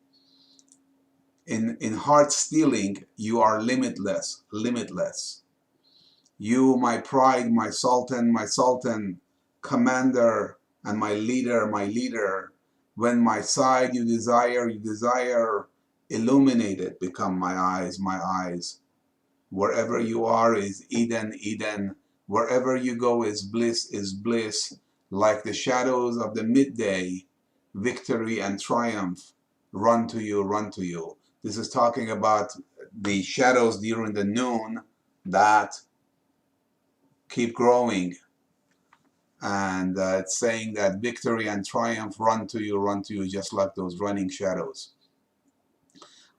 In heart stealing, you are limitless, limitless. You, my pride, my sultan, commander, and my leader, when my side you desire, illuminated become my eyes. Wherever you are is Eden, wherever you go is bliss, like the shadows of the midday, victory and triumph, run to you. This is talking about the shadows during the noon that keep growing. And it's saying that victory and triumph run to you, just like those running shadows.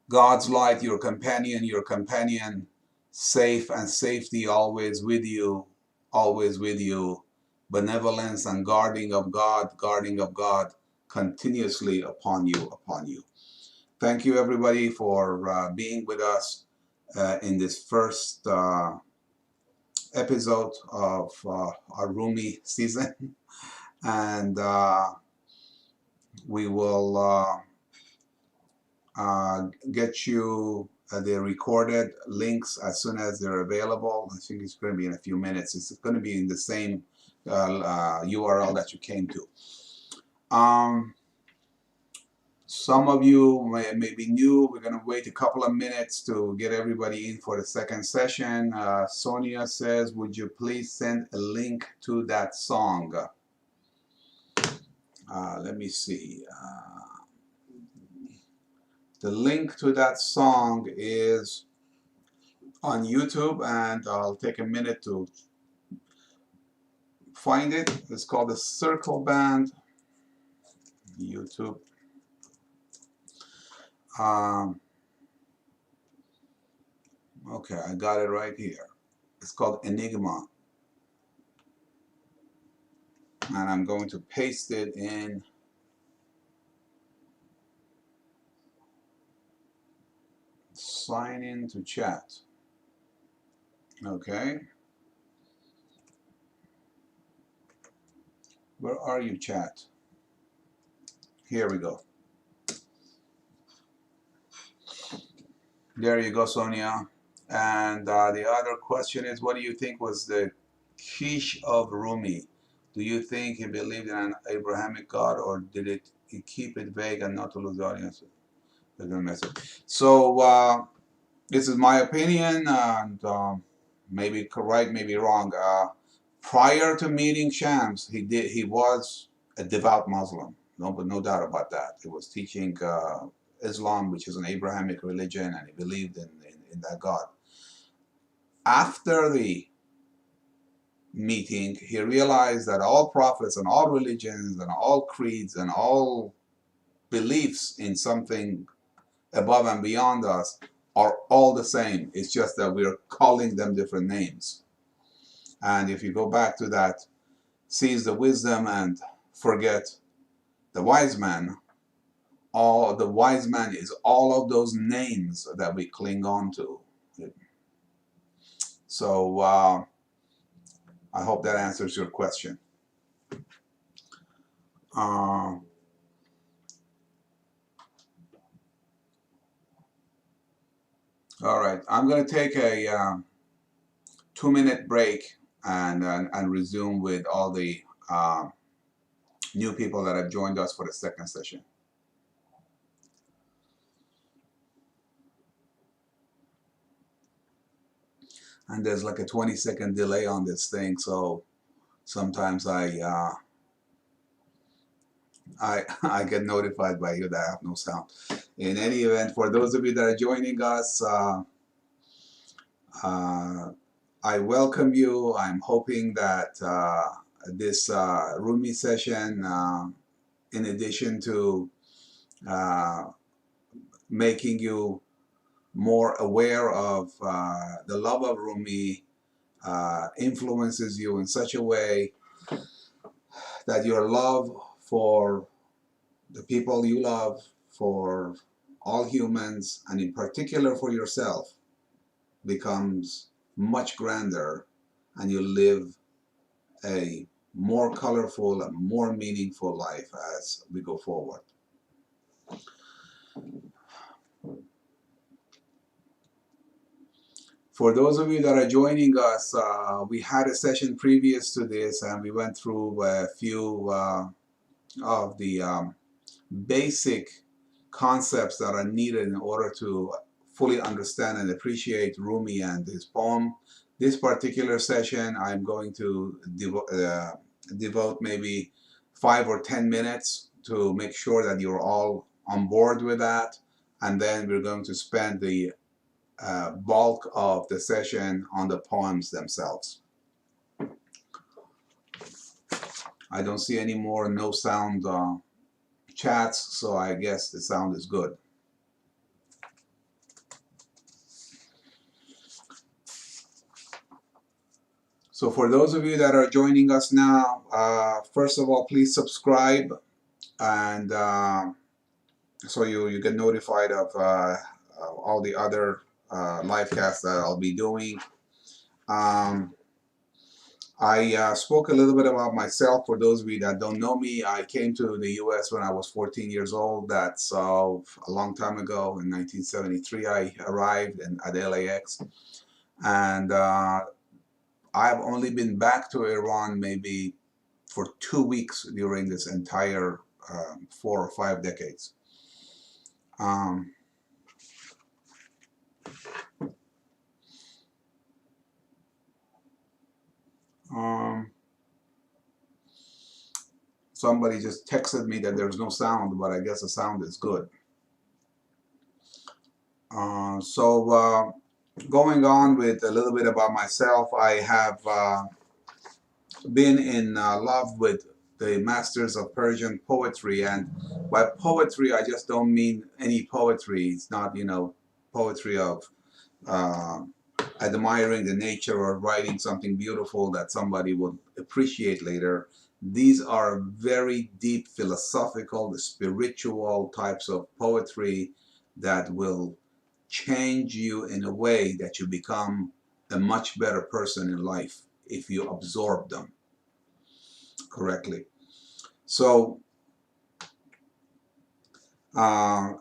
God's light, your companion, safe and safety always with you, benevolence and guarding of God, continuously upon you. Thank you everybody for being with us in this first episode of our Rumi season. and we will get you the recorded links as soon as they're available. I think it's going to be in a few minutes. It's going to be in the same URL that you came to. Some of you may be new. We're going to wait a couple of minutes to get everybody in for the second session. Sonia says, would you please send a link to that song? Let me see. The link to that song is on YouTube, and I'll take a minute to find it. It's called the Circle Band, YouTube. Okay, I got it right here. It's called Enigma. And I'm going to paste it in sign in to chat. Okay. Where are you, chat? Here we go. There you go, Sonia. And the other question is, what do you think was the quiche of Rumi? Do you think he believed in an Abrahamic God, or did he keep it vague and not to lose the audience? So this is my opinion, and maybe right, maybe wrong. Prior to meeting Shams, he was a devout Muslim. No doubt about that. He was teaching Islam, which is an Abrahamic religion, and he believed in that God. After the meeting, he realized that all prophets and all religions and all creeds and all beliefs in something above and beyond us are all the same. It's just that we're calling them different names. And if you go back to that, seize the wisdom and forget the wise man, all the wise man is all of those names that we cling on to. So I hope that answers your question. All right, I'm going to take a 2-minute break and resume with all the new people that have joined us for the second session. And there's like a 20-second delay on this thing, so sometimes I get notified by you that I have no sound. In any event, for those of you that are joining us, I welcome you. I'm hoping that this Rumi session, in addition to making you more aware of the love of Rumi, influences you in such a way that your love for the people you love, for all humans, and in particular for yourself, becomes much grander, and you live a more colorful and more meaningful life as we go forward. For those of you that are joining us, we had a session previous to this, and we went through a few of the basic concepts that are needed in order to fully understand and appreciate Rumi and his poem. This particular session, I'm going to devote maybe 5 or 10 minutes to make sure that you're all on board with that, and then we're going to spend the bulk of the session on the poems themselves. I don't see any more no sound chats, so I guess the sound is good. So for those of you that are joining us now, first of all, please subscribe, and so you get notified of all the other live casts that I'll be doing. I spoke a little bit about myself. For those of you that don't know me, I came to the US when I was 14 years old. That's a long time ago. In 1973, I arrived at LAX. And I've only been back to Iran maybe for 2 weeks during this entire 4 or 5 decades. Um, um, Somebody just texted me that there's no sound, but I guess the sound is good. Going on with a little bit about myself, I have been in love with the masters of Persian poetry. And by poetry, I just don't mean any poetry. It's not, poetry of uh, admiring the nature or writing something beautiful that somebody would appreciate later. These are very deep philosophical, spiritual types of poetry that will change you in a way that you become a much better person in life if you absorb them correctly. So, uh,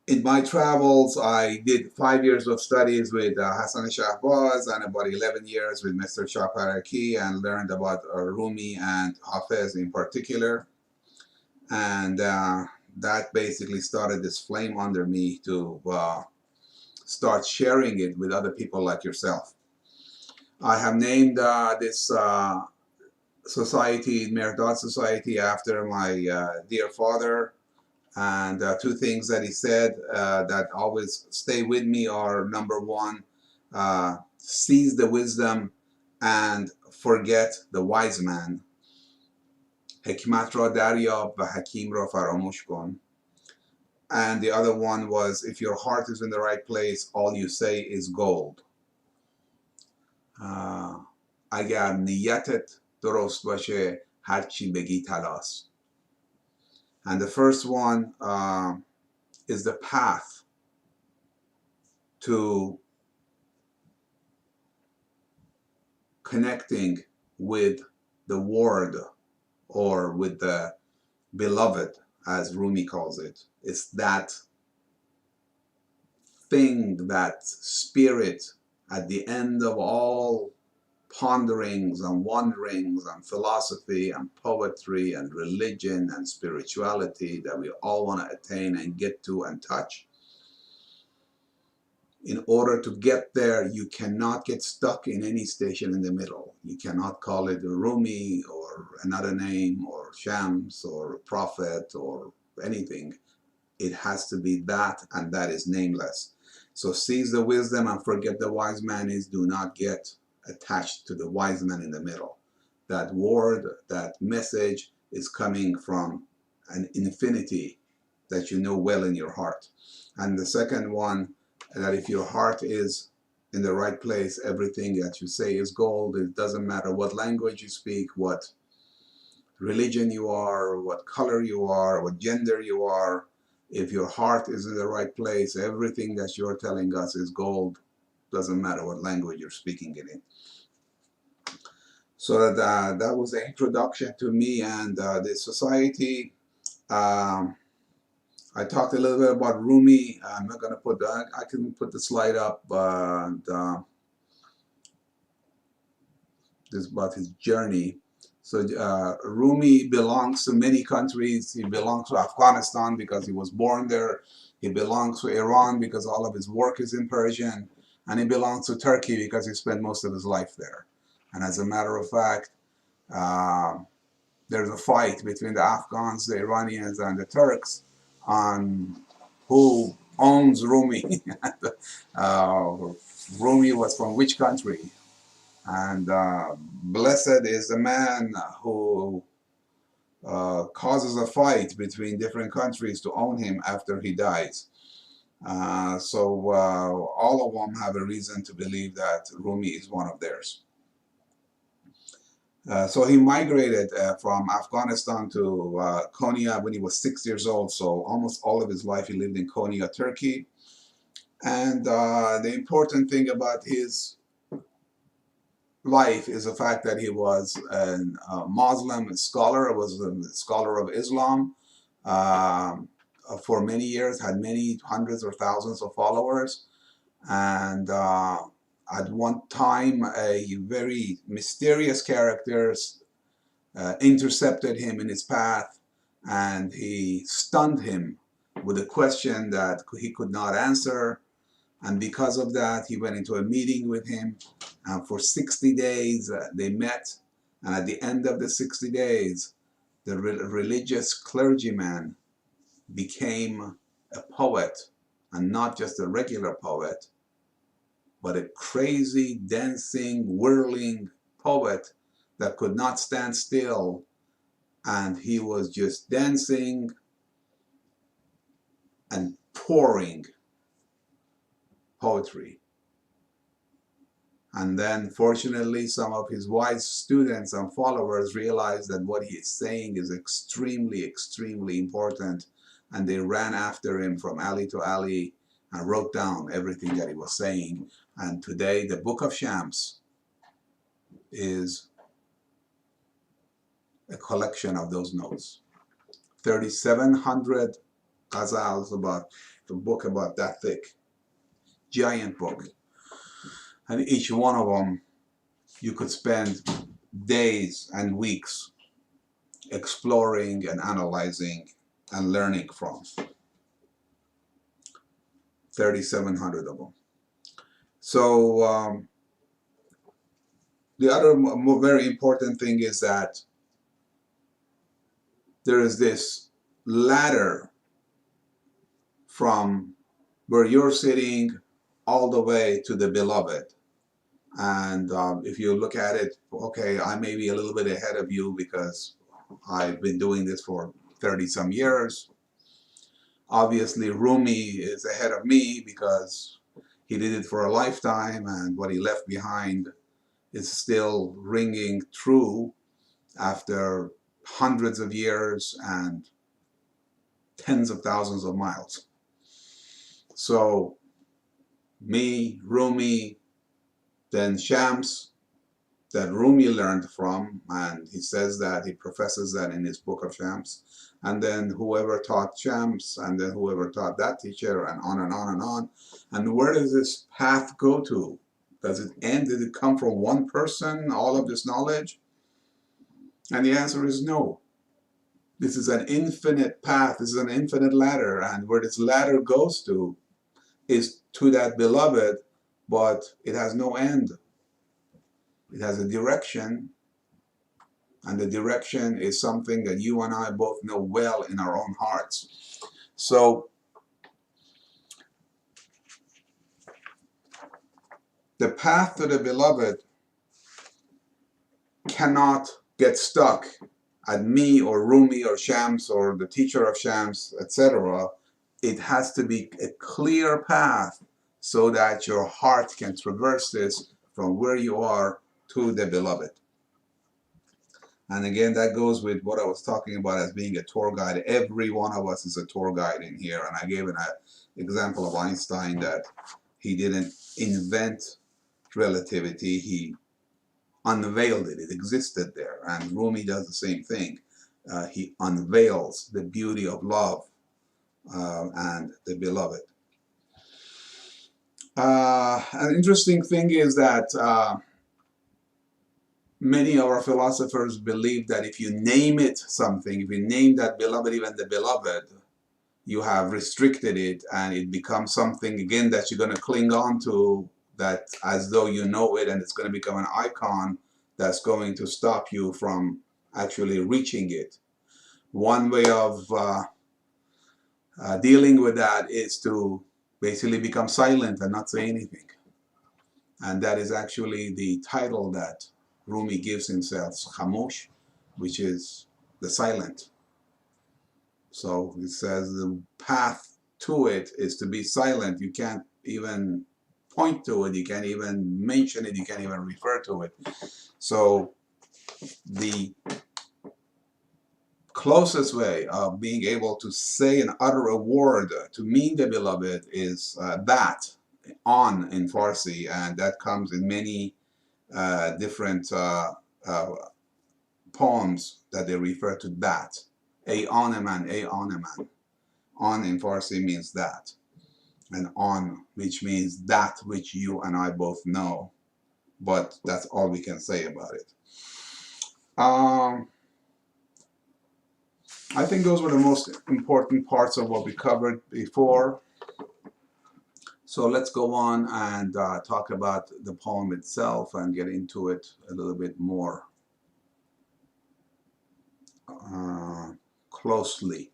in my travels, I did 5 years of studies with Hassan Shahbaz and about 11 years with Mr. Shaparaki and learned about Rumi and Hafez in particular. And that basically started this flame under me to start sharing it with other people like yourself. I have named this society, Mehrdad Society, after my dear father. And two things that he said that always stay with me are: number one, seize the wisdom and forget the wise man. حکمت را دریاب و حکیم را فراموش کن. And the other one was, if your heart is in the right place, all you say is gold. اگر نیتت درست باشه هر چی بگی طلاست. And the first one is the path to connecting with the word or with the beloved, as Rumi calls it. It's that thing, that spirit at the end of all ponderings and wanderings and philosophy and poetry and religion and spirituality that we all want to attain and get to and touch. In order to get there, you cannot get stuck in any station in the middle. You cannot call it Rumi or another name or Shams or Prophet or anything. It has to be that, and that is nameless. So seize the wisdom and forget the wise man is. Do not get attached to the wise man in the middle. That word, that message is coming from an infinity that you know well in your heart. And the second one, that if your heart is in the right place, everything that you say is gold. It doesn't matter what language you speak, what religion you are, what color you are, what gender you are. If your heart is in the right place, everything that you're telling us is gold. Doesn't matter what language you're speaking it in. So that was the introduction to me and the society. I talked a little bit about Rumi. I'm not going to put that. I can put the slide up. This is about his journey. So Rumi belongs to many countries. He belongs to Afghanistan because he was born there. He belongs to Iran because all of his work is in Persian. And he belongs to Turkey because he spent most of his life there. And as a matter of fact, there's a fight between the Afghans, the Iranians, and the Turks on who owns Rumi. Rumi was from which country? And blessed is the man who causes a fight between different countries to own him after he dies. So all of them have a reason to believe that Rumi is one of theirs. So he migrated from Afghanistan to Konya when he was 6 years old. So almost all of his life he lived in Konya, Turkey. And the important thing about his life is the fact that he was a Muslim scholar, was a scholar of Islam for many years, had many hundreds or thousands of followers, and at one time a very mysterious character intercepted him in his path, and he stunned him with a question that he could not answer. And because of that, he went into a meeting with him. And for 60 days, they met. And at the end of the 60 days, the religious clergyman became a poet, and not just a regular poet, but a crazy, dancing, whirling poet that could not stand still. And he was just dancing and pouring poetry. And then, fortunately, some of his wise students and followers realized that what he is saying is extremely, extremely important. And they ran after him from alley to alley and wrote down everything that he was saying. And today, the Book of Shams is a collection of those notes. 3,700 ghazals, about the book about that thick, giant book. And each one of them, you could spend days and weeks exploring and analyzing and learning from. 3,700 of them. So the other very important thing is that there is this ladder from where you're sitting all the way to the beloved. And if you look at it, okay, I may be a little bit ahead of you because I've been doing this for 30 some years. Obviously, Rumi is ahead of me because he did it for a lifetime, and what he left behind is still ringing true after hundreds of years and tens of thousands of miles. So me, Rumi, then Shams, that Rumi learned from, and he says that, he professes that in his book of Shams, and then whoever taught Shams, and then whoever taught that teacher, and on and on and on. And where does this path go to? Does it end? Did it come from one person, all of this knowledge? And the answer is no. This is an infinite path, this is an infinite ladder, and where this ladder goes to is to that beloved, but it has no end. It has a direction, and the direction is something that you and I both know well in our own hearts. So the path to the beloved cannot get stuck at me or Rumi or Shams or the teacher of Shams, etc. It has to be a clear path so that your heart can traverse this from where you are to the beloved. And again, that goes with what I was talking about as being a tour guide. Every one of us is a tour guide in here. And I gave an example of Einstein, that he didn't invent relativity, he unveiled it. It existed there. And Rumi does the same thing. He unveils the beauty of love and the beloved. An interesting thing is that many of our philosophers believe that if you name it something, if you name that beloved even the beloved, you have restricted it, and it becomes something again that you're going to cling on to, that as though you know it, and it's going to become an icon that's going to stop you from actually reaching it. One way of dealing with that is to basically become silent and not say anything. And that is actually the title that Rumi gives himself, Khamosh, which is the silent. So it says the path to it is to be silent. You can't even point to it, you can't even mention it, you can't even refer to it. So the closest way of being able to say and utter a word to mean the beloved is that, on in Farsi, and that comes in many different poems that they refer to that. A man, a man. On in Farsi means that, and on, which means that which you and I both know, but that's all we can say about it. I think those were the most important parts of what we covered before. So let's go on and talk about the poem itself and get into it a little bit more closely.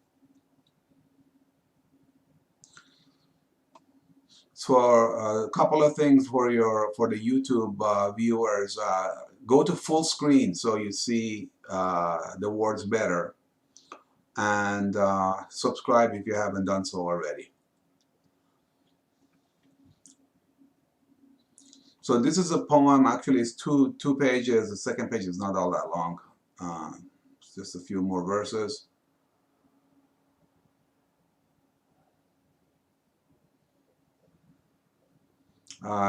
So a couple of things for the YouTube viewers. Go to full screen so you see the words better, and subscribe if you haven't done so already. So this is a poem. Actually, it's two pages. The second page is not all that long. It's just a few more verses.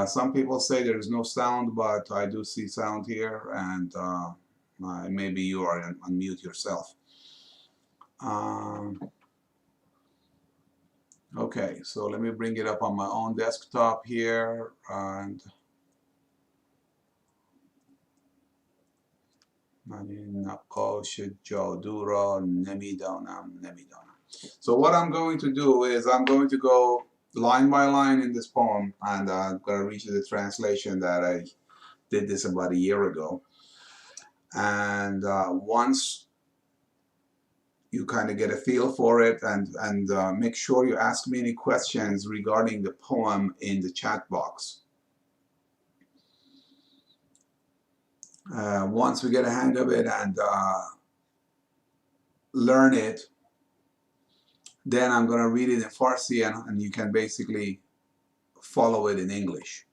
Some people say there is no sound, but I do see sound here, and maybe you are on mute yourself. Okay, so let me bring it up on my own desktop here, and so what I'm going to do is I'm going to go line by line in this poem, and I'm going to read you the translation that I did this about a year ago. And once you kind of get a feel for it, and make sure you ask me any questions regarding the poem in the chat box. Once we get a hang of it and learn it, then I'm going to read it in Farsi, and you can basically follow it in English.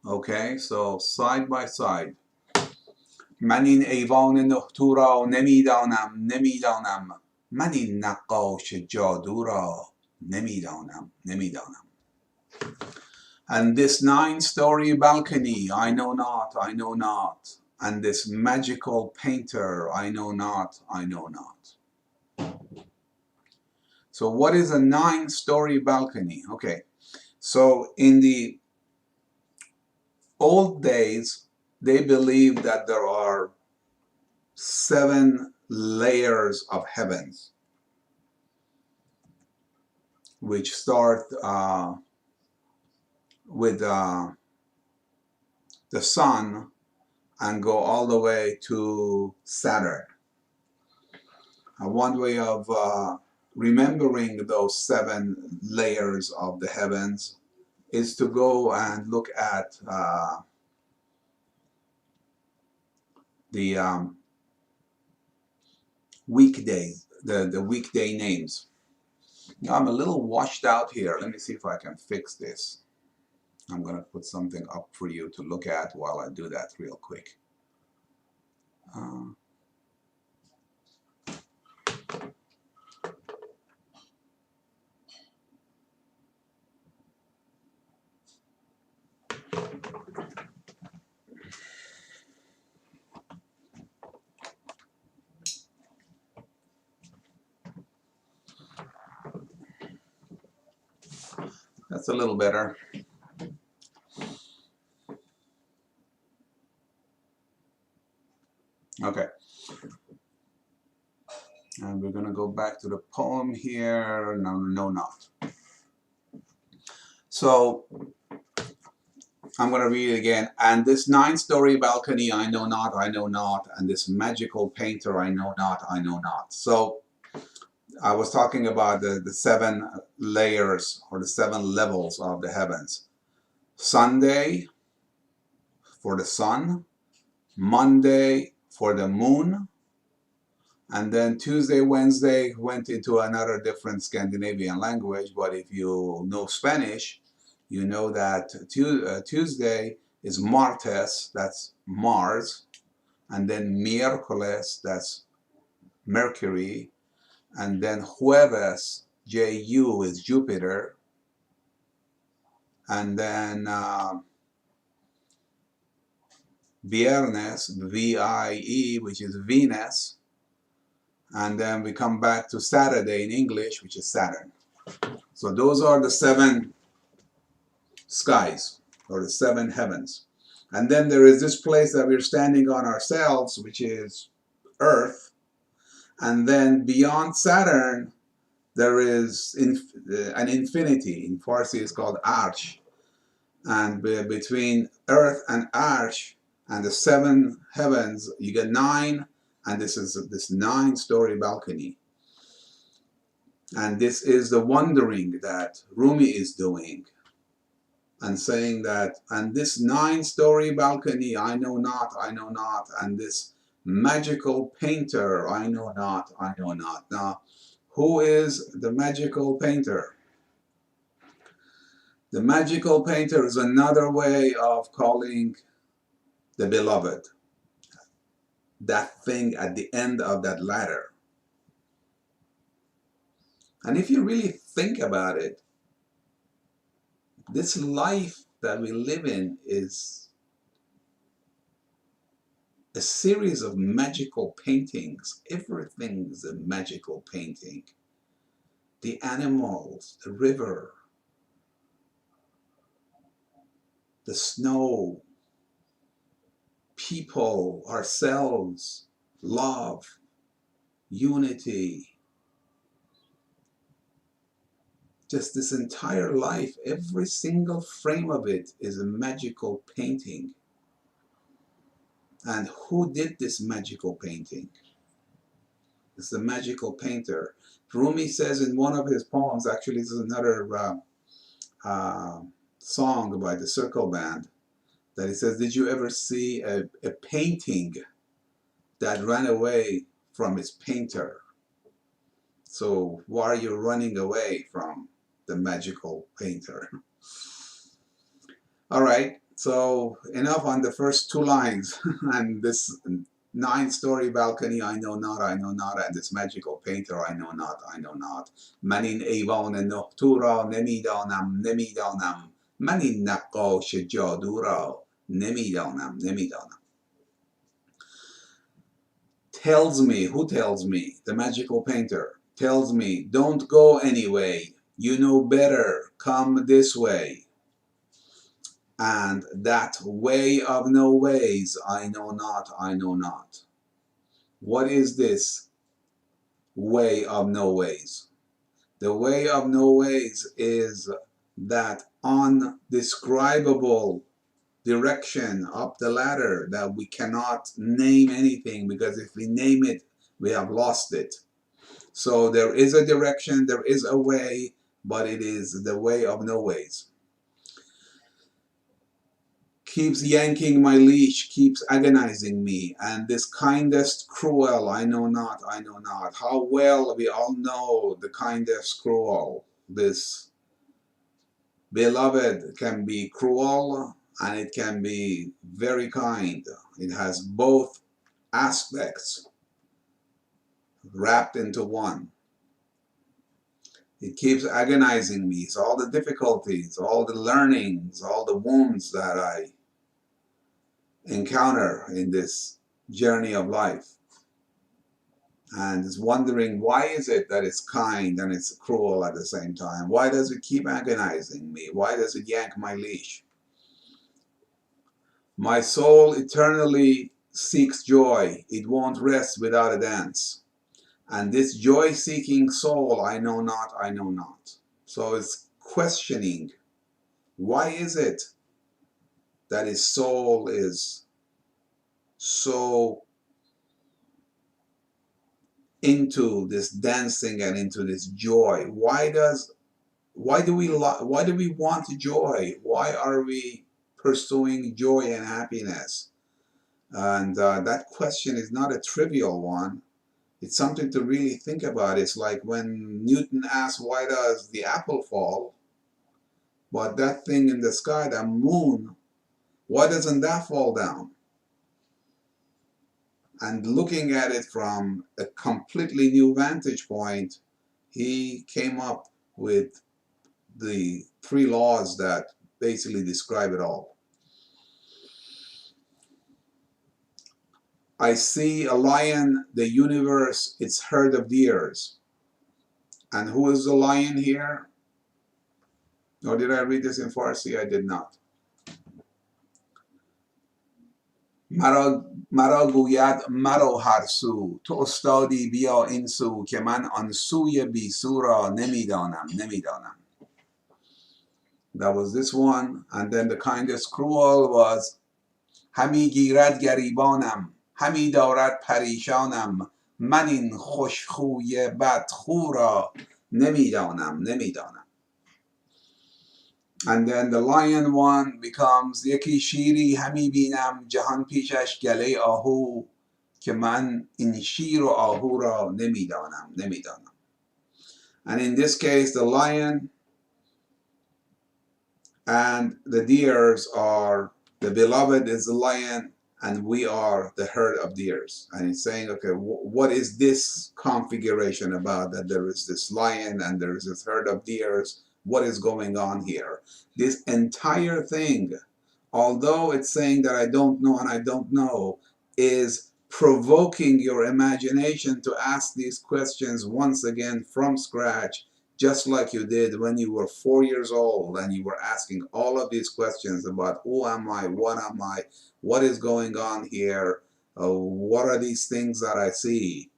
Okay, so side by side. من این ایوان نهتو را نمیدانم من این نقاش جادو را نمیدانم And this 9-story balcony I know not and this magical painter I know not So what is a 9-story balcony? Okay, so in the old days they believed that there are 7 layers of heavens, which start with the sun and go all the way to Saturn. One way of remembering those 7 layers of the heavens is to go and look at the weekdays, the weekday names. Now I'm a little washed out here. Let me see if I can fix this. I'm going to put something up for you to look at while I do that real quick. That's a little better. Okay. And we're going to go back to the poem here. No, not. So I'm going to read it again. And this 9-story balcony I know not, and this magical painter I know not. So I was talking about the 7 layers or the 7 levels of the heavens. Sunday for the sun, Monday for the moon, and then Tuesday, Wednesday went into another different Scandinavian language, but if you know Spanish, you know that Tuesday is Martes, that's Mars, and then Miércoles, that's Mercury, and then Jueves, Ju, is Jupiter, and then Viernes, V-I-E, which is Venus, and then we come back to Saturday in English, which is Saturn. So those are the 7 skies, or the 7 heavens. And then there is this place that we're standing on ourselves, which is Earth. And then beyond Saturn, there is an infinity. In Farsi, it's called Arsh. And between Earth and Arsh and the 7 heavens, you get 9. And this is this 9-story balcony. And this is the wondering that Rumi is doing, and saying that, and this 9-story balcony, I know not, and this magical painter, I know not. Now, who is the magical painter? The magical painter is another way of calling the beloved, that thing at the end of that ladder. And if you really think about it, this life that we live in is a series of magical paintings. Everything is a magical painting. The animals, the river, the snow, people, ourselves, love, unity. Just this entire life, every single frame of it is a magical painting. And who did this magical painting? It's the magical painter. Rumi says in one of his poems, actually this is another song by the Circle Band, that he says, did you ever see a painting that ran away from its painter? So why are you running away from the magical painter? All right, so enough on the first 2 lines. And this 9-story balcony, I know not, and this magical painter, I know not. من این ایوان نقطو را نمیدانم. من این نقاش جادو را نمیدانم. Tells me, who tells me? The magical painter tells me, don't go anyway. You know better, come this way. And that way of no ways, I know not. What is this way of no ways? The way of no ways is that undescribable direction up the ladder that we cannot name anything, because if we name it, we have lost it. So there is a direction, there is a way, but it is the way of no ways. Keeps yanking my leash, keeps agonizing me, and this kindest cruel, I know not. How well we all know the kindest cruel. This beloved can be cruel and it can be very kind. It has both aspects wrapped into one. It keeps agonizing me. So all the difficulties, all the learnings, all the wounds that I encounter in this journey of life, and is wondering, why is it that it's kind and it's cruel at the same time? Why does it keep agonizing me? Why does it yank my leash? My soul eternally seeks joy. It won't rest without a dance. And this joy-seeking soul, I know not. So it's questioning, why is it that his soul is so into this dancing and into this joy? Why do we want joy? Why are we pursuing joy and happiness? And that question is not a trivial one. It's something to really think about. It's like when Newton asked, why does the apple fall? But that thing in the sky, that moon, why doesn't that fall down? And looking at it from a completely new vantage point, he came up with the 3 laws that basically describe it all. I see a lion, the universe, its herd of deers. And who is the lion here? Or did I read this in Farsi? I did not. مرا گوید مرو هر سو تو استادی بیا این سو که من آن سوی بی سو را نمیدانم. That was this one. And then the kindest cruel was همی گیرد گریبانم همی دارد پریشانم من این خوشخوی بدخو را نمیدانم. And then the lion one becomes یکی شیری همی بینم جهان پیشش گله آهو که من این شیر و آهو را نمیدانم. And in this case the lion and the deers are, the beloved is the lion and we are the herd of deers. And he's saying, okay, what is this configuration about, that there is this lion and there is this herd of deers? What is going on here? This entire thing, although it's saying that I don't know and I don't know, is provoking your imagination to ask these questions once again from scratch, just like you did when you were 4 years old and you were asking all of these questions about who am I, what is going on here, what are these things that I see.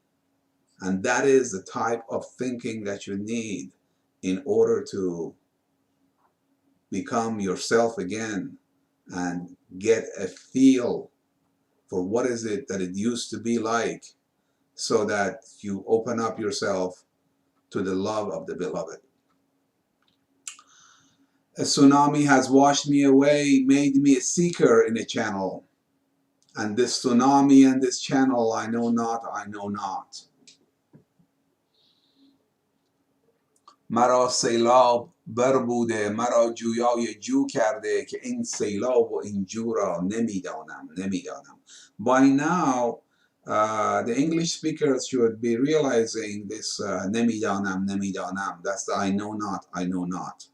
And that is the type of thinking that you need in order to become yourself again and get a feel for what is it that it used to be like, so that you open up yourself to the love of the beloved. A tsunami has washed me away, made me a seeker in a channel. And this tsunami and this channel I know not. مرا سیلاب بربوده مرا جویای جو کرده که این سیلاب و این جو را نمیدانم. By now the English speakers should be realizing this نمیدانم. That's the I know not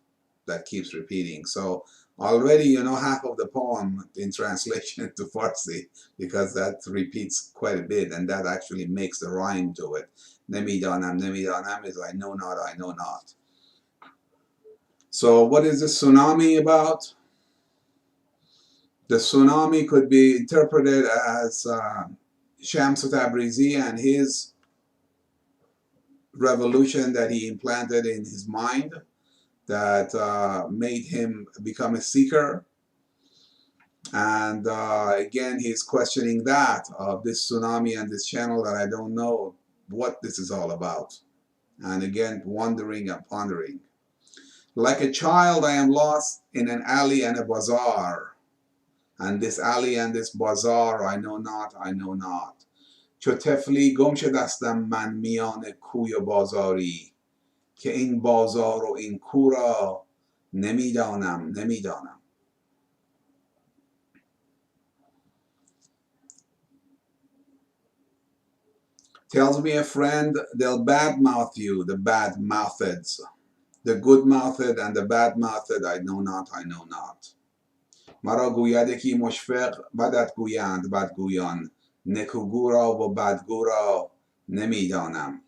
that keeps repeating. So already you know half of the poem in translation to Farsi, because that repeats quite a bit, and that actually makes the rhyme to it. نمیدانم is I know not. So what is the tsunami about? The tsunami could be interpreted as Shams Tabrizi and his revolution that he implanted in his mind, that made him become a seeker. And again, he's questioning that, of this tsunami and this channel that I don't know what this is all about. And again, wondering and pondering. Like a child, I am lost in an alley and a bazaar. And this alley and this bazaar, I know not. چو طفلی گم شدستم من میان کوی و بازاری که این بازار و این کو را نمیدانم. Tells me a friend, they'll badmouth you, the bad-moutheds. The good-mouthed and the bad-mouthed, I know not. مرا گوید یکی مشفق بدت گویند بدگویان نکوگو را و بدگو را نمیدانم.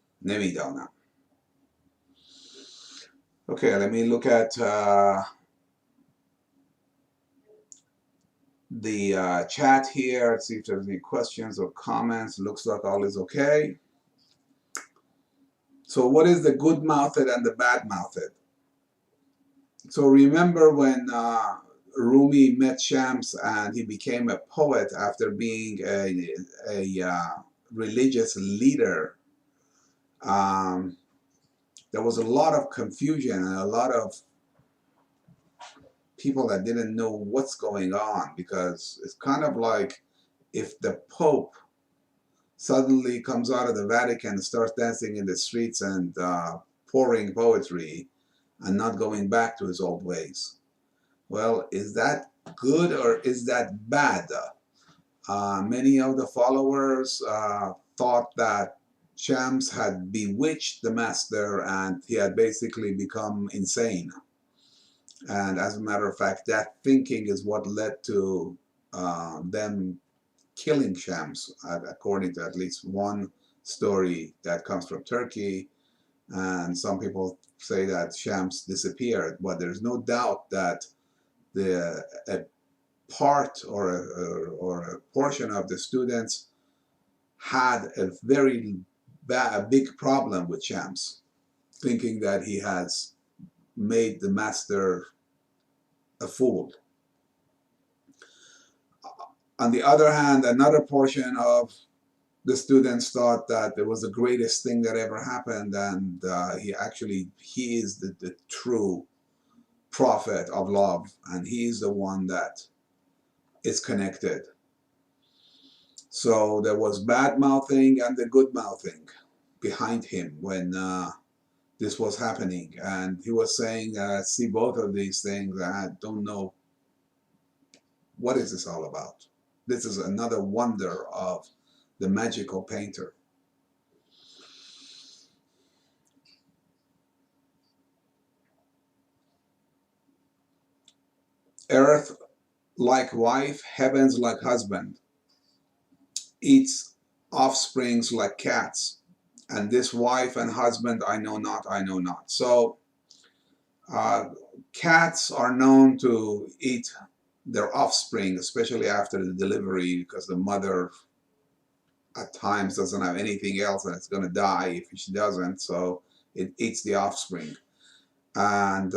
Okay, let me look at the chat here, see if there's any questions or comments. Looks like all is okay. So what is the good-mouthed and the bad-mouthed? So remember when Rumi met Shams and he became a poet after being a religious leader, there was a lot of confusion and a lot of people that didn't know what's going on, because it's kind of like if the Pope suddenly comes out of the Vatican and starts dancing in the streets and pouring poetry and not going back to his old ways. Well, is that good or is that bad? Many of the followers thought that Shams had bewitched the master and he had basically become insane. And as a matter of fact, that thinking is what led to them killing Shams, according to at least one story that comes from Turkey. And some people say that Shams disappeared, but there's no doubt that a part or a portion of the students had a very a big problem with Shams, thinking that he has made the master a fool. On the other hand, another portion of the students thought that it was the greatest thing that ever happened, and he is the true prophet of love, and he is the one that is connected. So there was bad mouthing and the good mouthing behind him when this was happening, and he was saying, "See both of these things. I don't know what is this all about. This is another wonder of the magical painter." Earth like wife, heavens like husband, eats offsprings like cats, and this wife and husband I know not, I know not. So uh, cats are known to eat their offspring, especially after the delivery, because the mother at times doesn't have anything else and it's going to die if she doesn't, so it eats the offspring. And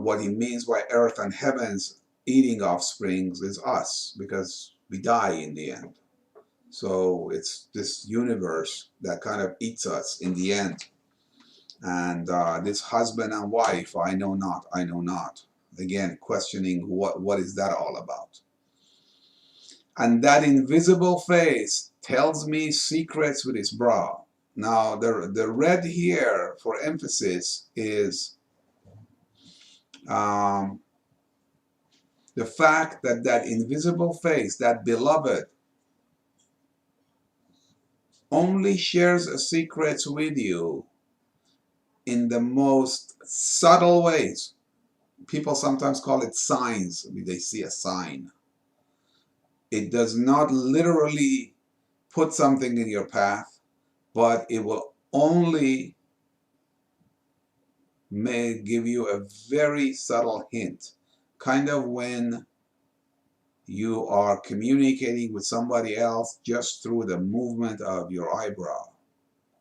what he means by earth and heavens eating offsprings is us, because we die in the end. So it's this universe that kind of eats us in the end. And this husband and wife, I know not, I know not. Again, questioning what is that all about? And that invisible face tells me secrets with his brow. Now, the red here for emphasis is the fact that that invisible face, that beloved, only shares secrets with you in the most subtle ways. People sometimes call it signs. I mean, they see a sign. It does not literally put something in your path, but it will only may give you a very subtle hint. Kind of when you are communicating with somebody else just through the movement of your eyebrow,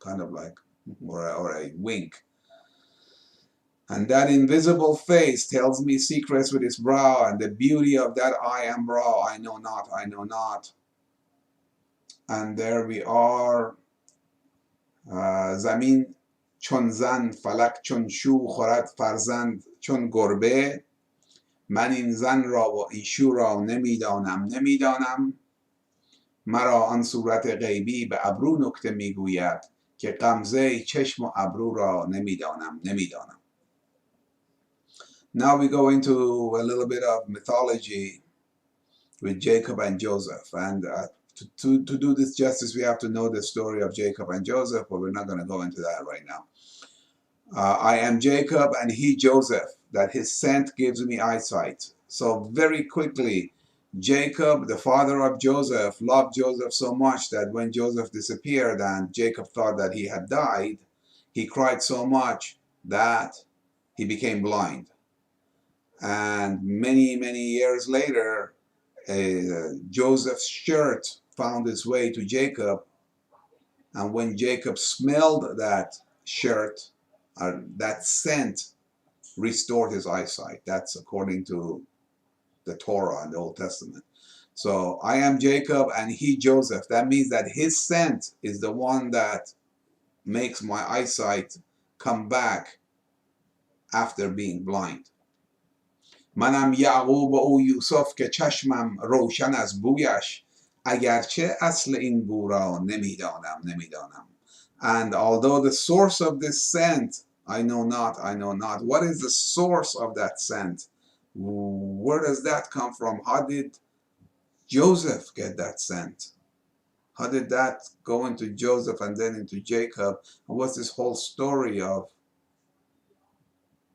kind of like, or a wink. And that invisible face tells me secrets with his brow, and the beauty of that I am brow, I know not, I know not. And there we are. زمین چون زن، فلک چون شو، خورد فرزند چون گربه. من این زن را و این شو را نمیدانم نمیدانم. مرا آن صورت غیبی به ابرو نکته میگوید که غمزه چشم و ابرو را نمیدانم نمیدانم. Now we go into a little bit of mythology with Jacob and Joseph. And to do this justice, we have to know the story of Jacob and Joseph, but we're not going to go into that right now. I am Jacob and he Joseph, that his scent gives me eyesight. So very quickly, Jacob, the father of Joseph, loved Joseph so much that when Joseph disappeared and Jacob thought that he had died, he cried so much that he became blind. And many, many years later, Joseph's shirt found its way to Jacob. And when Jacob smelled that shirt, that scent restored his eyesight. That's according to the Torah and the Old Testament. So I am Jacob and he Joseph. That means that his scent is the one that makes my eyesight come back after being blind. منم یعقوب و او یوسف که چشمم روشن از بویش اگرچه اصل این بو را نمیدانم. And although the source of this scent I know not. What is the source of that scent? Where does that come from? How did Joseph get that scent? How did that go into Joseph and then into Jacob? And what's this whole story of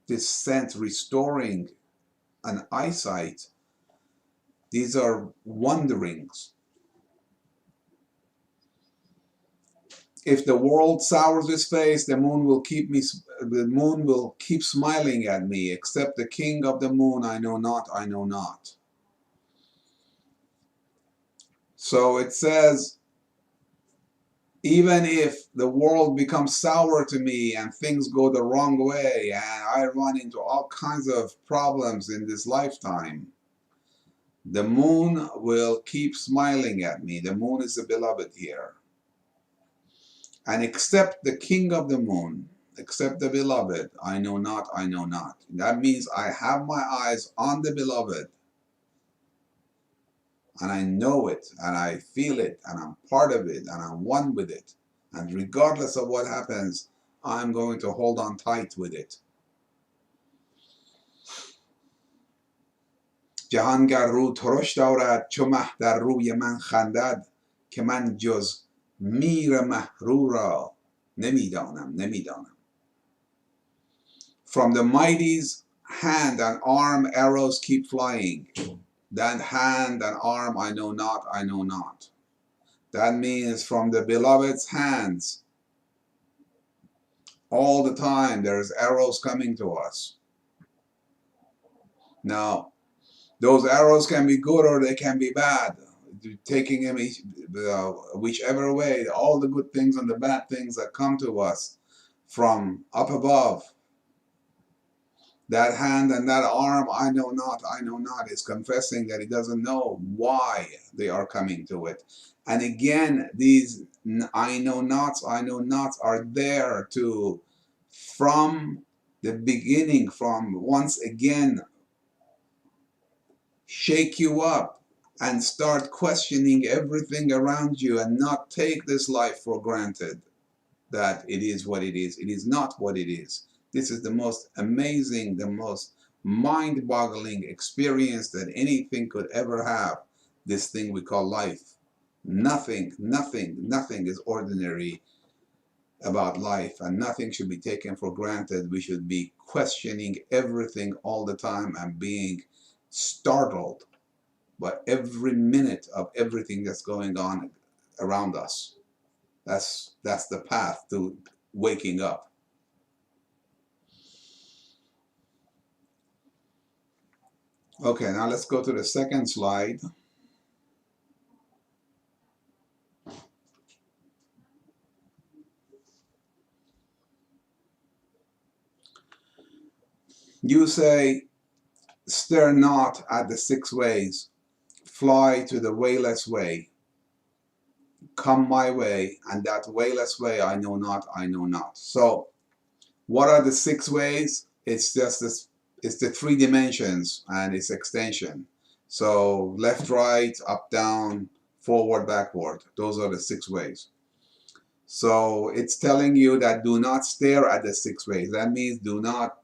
this sense, restoring an eyesight, these are wanderings. If the world sours its face, the moon will keep smiling at me, except the king of the moon, I know not, I know not. So it says, even if the world becomes sour to me and things go the wrong way and I run into all kinds of problems in this lifetime, the moon will keep smiling at me. The moon is the beloved here. And except the king of the moon, except the beloved, I know not, I know not. That means I have my eyes on the beloved, and I know it, and I feel it, and I'm part of it, and I'm one with it. And regardless of what happens, I'm going to hold on tight with it. جهان گر رو ترش دارد چو مه در روی من خندد که من جز میر مهرو را نمیدانم. From the mighty's hand and arm arrows keep flying. That hand and arm I know not, I know not. That means from the beloved's hands, all the time there's arrows coming to us. Now, those arrows can be good or they can be bad. Taking them whichever way, all the good things and the bad things that come to us from up above, that hand and that arm, I know not, is confessing that he doesn't know why they are coming to it. And again, these I know nots are there to, from the beginning, from once again, shake you up and start questioning everything around you and not take this life for granted that it is what it is. It is not what it is. This is the most amazing, the most mind-boggling experience that anything could ever have, this thing we call life. Nothing is ordinary about life, and nothing should be taken for granted. We should be questioning everything all the time and being startled by every minute of everything that's going on around us. That's the path to waking up. Okay, now let's go to the second slide. You say, stare not at the six ways, fly to the wayless way. Come my way, and that wayless way I know not, I know not. So, what are the six ways? It's just this, it's the three dimensions and its extension. So, left, right, up, down, forward, backward. Those are the six ways. So, it's telling you that do not stare at the six ways. That means do not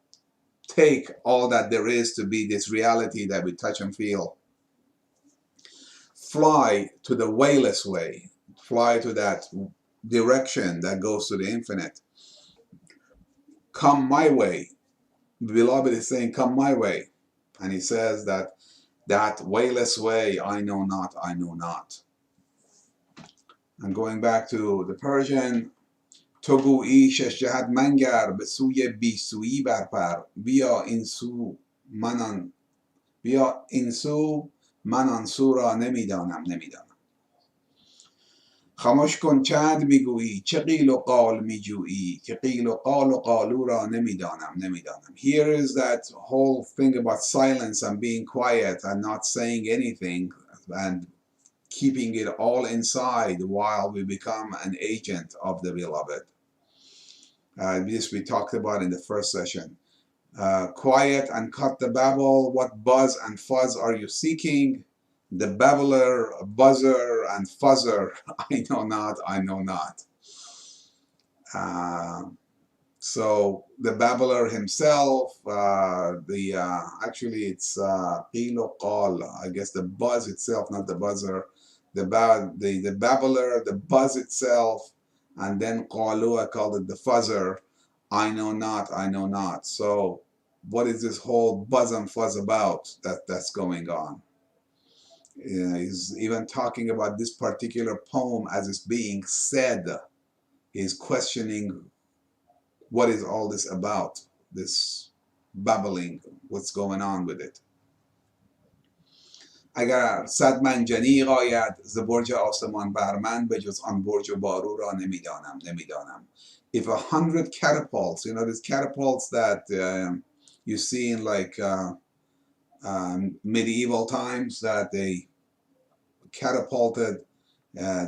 take all that there is to be this reality that we touch and feel. Fly to the wayless way. Fly to that direction that goes to the infinite. Come my way. The beloved is saying, come my way. And he says that wayless way, I know not, I know not. And going back to the Persian, تو گویی شش جهت منگر به سوی بی سویی برپر بیا این سو من آن سو را نمیدانم. خاموش کن چند میگویی چه قیل و قال میجویی که قیل و قال و قالو را نمیدانم. Here is that whole thing about silence and being quiet and not saying anything and keeping it all inside while we become an agent of the beloved. This we talked about in the first session. Quiet and cut the babble. What buzz and fuzz are you seeking? The babbler, buzzer, and fuzzer. I know not. So the babbler himself, actually it's qilo qal. I guess the buzz itself, not the buzzer. The babbler, the buzz itself, and then qalu, I called it the fuzzer. I know not. So what is this whole buzz and fuzz about that's going on? He's even talking about this particular poem as it's being said. He's questioning what is all this about, this babbling, what's going on with it. اگر صد منجنی غاید ز برج آسمان بر من به جز آن برج و بارو را نمیدانم. If 100 catapults, you know, these catapults that you see in like medieval times, that they catapulted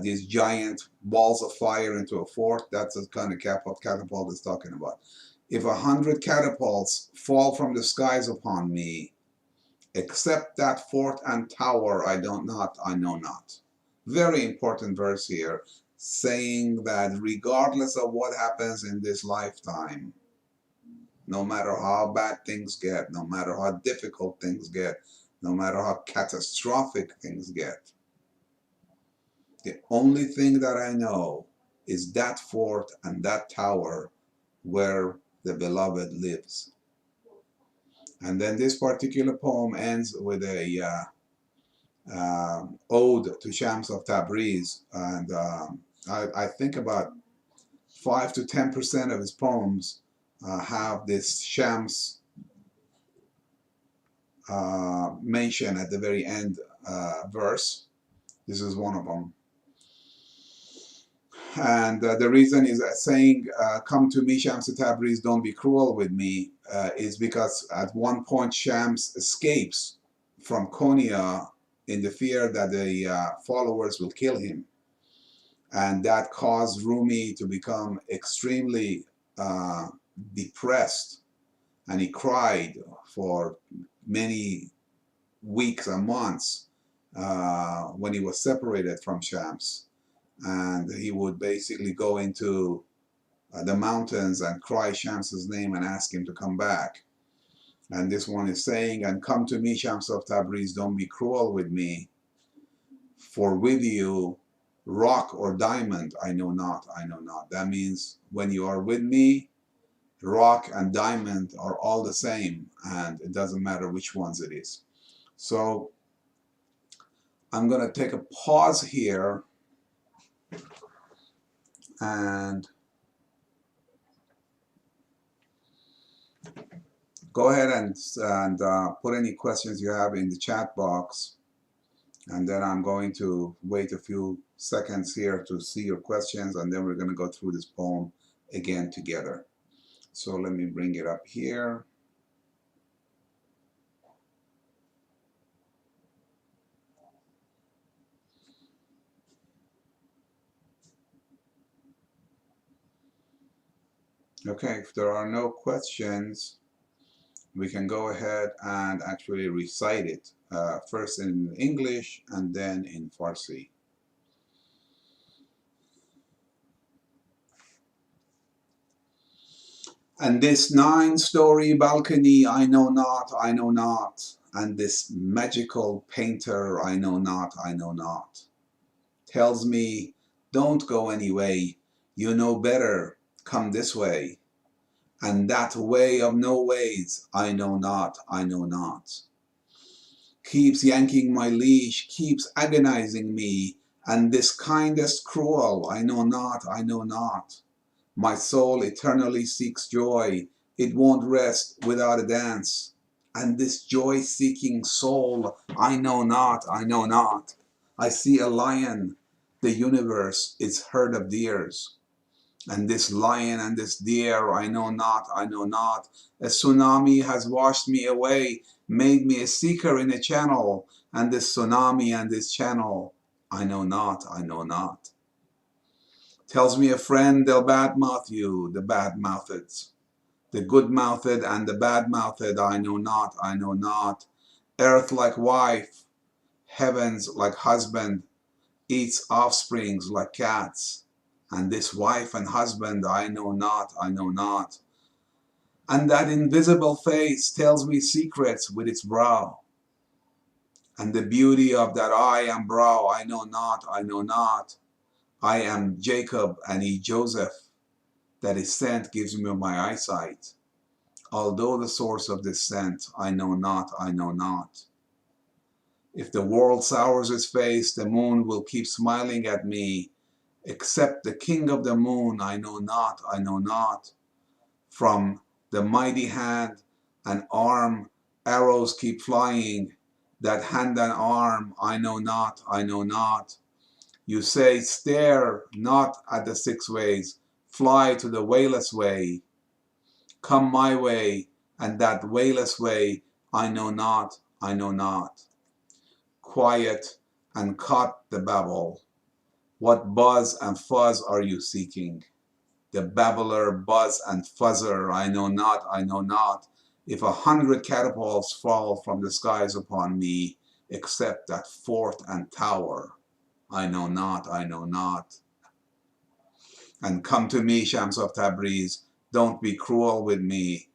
these giant balls of fire into a fort. That's the kind of catapult is talking about. If 100 catapults fall from the skies upon me, except that fort and tower, I know not. Very important verse here, saying that regardless of what happens in this lifetime, no matter how bad things get, no matter how difficult things get, no matter how catastrophic things get, the only thing that I know is that fort and that tower where the beloved lives. And then this particular poem ends with a ode to Shams of Tabriz, and I think about 5 to 10% of his poems have this Shams mention at the very end verse. This is one of them. And the reason is saying, come to me, Shams of Tabriz, don't be cruel with me, is because at one point Shams escapes from Konya in the fear that the followers will kill him. And that caused Rumi to become extremely depressed. And he cried for many weeks and months when he was separated from Shams. And he would basically go into the mountains and cry Shams's name and ask him to come back. And this one is saying, and come to me, Shams of Tabriz, don't be cruel with me, for with you, rock or diamond, I know not. That means when you are with me, rock and diamond are all the same, and it doesn't matter which ones it is. So I'm going to take a pause here and go ahead and put any questions you have in the chat box, and then I'm going to wait a few seconds here to see your questions, and then we're going to go through this poem again together. So let me bring it up here. Okay, if there are no questions, we can go ahead and actually recite it, first in English and then in Farsi. And this 9-story balcony, I know not, and this magical painter, I know not, tells me, don't go any way, you know better, come this way. And that way of no ways, I know not. Keeps yanking my leash, keeps agonizing me, and this kindest cruel, I know not. My soul eternally seeks joy, it won't rest without a dance. And this joy-seeking soul, I know not. I see a lion, the universe is herd of deers. And this lion and this deer, I know not. A tsunami has washed me away, made me a seeker in a channel, and this tsunami and this channel, I know not. Tells me a friend, they'll badmouth you, the bad-mouthed, the good-mouthed and the bad-mouthed, I know not. Earth like wife, heavens like husband, eats offsprings like cats. And this wife and husband, I know not. And that invisible face tells me secrets with its brow. And the beauty of that eye and brow, I know not. I am Jacob and he Joseph, that his scent gives me my eyesight. Although the source of descent, I know not, I know not. If the world sours its face, the moon will keep smiling at me. Except the king of the moon, I know not, I know not. From the mighty hand and arm, arrows keep flying. That hand and arm, I know not, I know not. You say, stare not at the six ways, fly to the wayless way. Come my way, and that wayless way, I know not, I know not. Quiet and cut the babble. What buzz and fuzz are you seeking? The babbler, buzz and fuzzer, I know not, I know not. If 100 catapults fall from the skies upon me, except that fort and tower, I know not, I know not. And come to me, Shams of Tabriz, don't be cruel with me,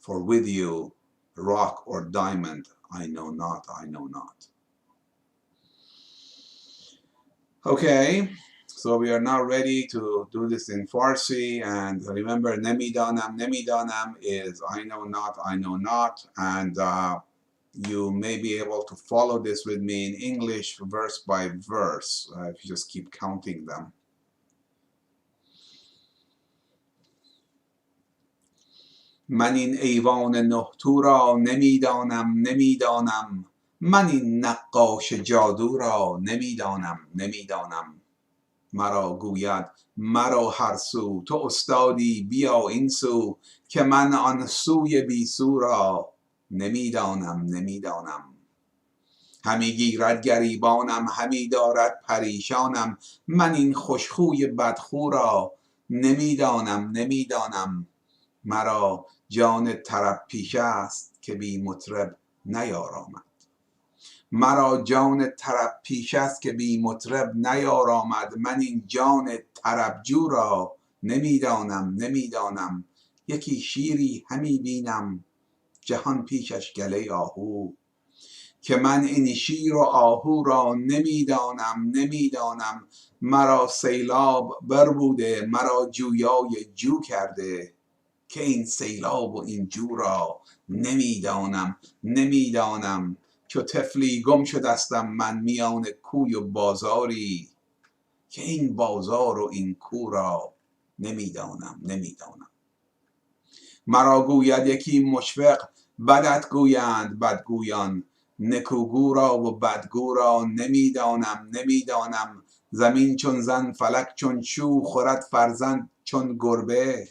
for with you, rock or diamond, I know not, I know not. Okay, so we are now ready to do this in Farsi, and remember, Nemidanam is I know not, I know not, and you may be able to follow this with me in English verse by verse if you just keep counting them. من این ایوان نه تو را نمیدانم نمیدانم، من این نقاش جادو را نمیدانم نمیدانم. مرا گوید مرا هر سو، تو استادی بیا این سو، که من آن سوی بی سو را نمیدانم نمیدانم. همی گیرد گریبانم همی دارد پریشانم، من این خوشخوی بدخو را نمیدانم نمیدانم. مرا جان طرب پیش است که بی مطرب نیارامد. مرا جان طرب پیش است که بی مطرب نیارامد. من این جان طربجو را نمیدانم نمیدانم. یکی شیری همی بینم جهان پیشش گله آهو، که من این شیر و آهو را نمیدانم نمیدانم. مرا سیلاب بربوده مرا جویای جو کرده، که این سیلاب و این جو را نمیدانم نمیدانم. چو طفلی گم شدستم من میان کوی و بازاری، که این بازار و این کو را نمیدانم نمیدانم. مرا گوید یکی مشفق بدت گویند بدگویان، نکوگو را و بدگو را نمیدانم نمیدانم. زمین چون زن فلک چون شو خورد فرزند چون گربه،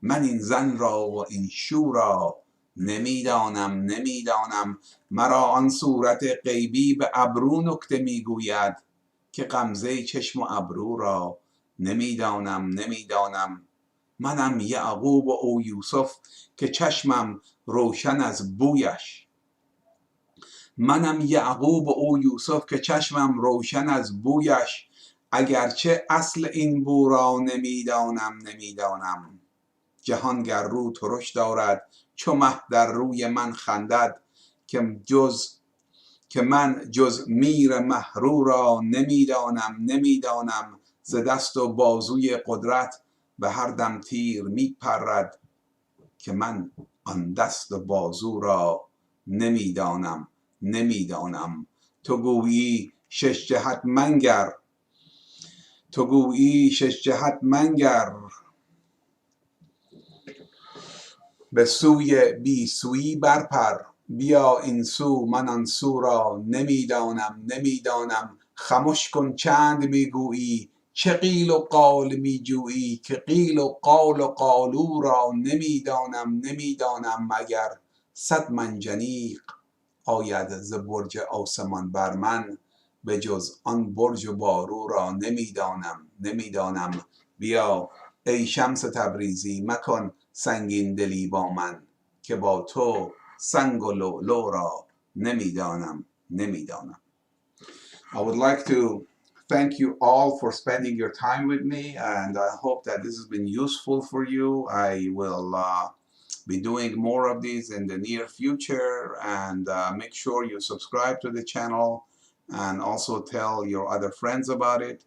من این زن را و این شو را نمیدانم نمیدانم. مرا آن صورت غیبی به ابرو نکته میگوید، که غمزه چشم و ابرو را نمیدانم نمیدانم. منم یعقوب و او یوسف که چشمم روشن از بویش. منم یعقوب و او یوسف که چشمم روشن از بویش، اگرچه اصل این بو را نمیدانم نمیدانم. جهان گر رو ترش دارد چو مه در روی من خندد، که من جز میر مه رو را نمیدانم نمیدانم. ز دست و بازوی قدرت به هر دم تیر میپرد، که من آن دست و بازو را نمیدانم نمیدانم. تو گویی شش جهت منگر، تو گویی شش جهت منگر، به سوی بی سویی برپر. بیا این سو من آن سو را نمیدانم نمیدانم. خمش کن چند میگویی چه قیل و قال میجویی، که قیل و قال و قالو را نمیدانم نمیدانم. مگر 100 منجنیق آید ز برج آسمان بر من، به جز آن برج و بارو را نمیدانم نمیدانم. بیا ای شمس تبریزی مکن سنگین دلی با من، که با تو سنگ و لؤلؤ را نمیدانم نمیدانم. I would like to thank you all for spending your time with me, and I hope that this has been useful for you. I will be doing more of these in the near future, and make sure you subscribe to the channel and also tell your other friends about it.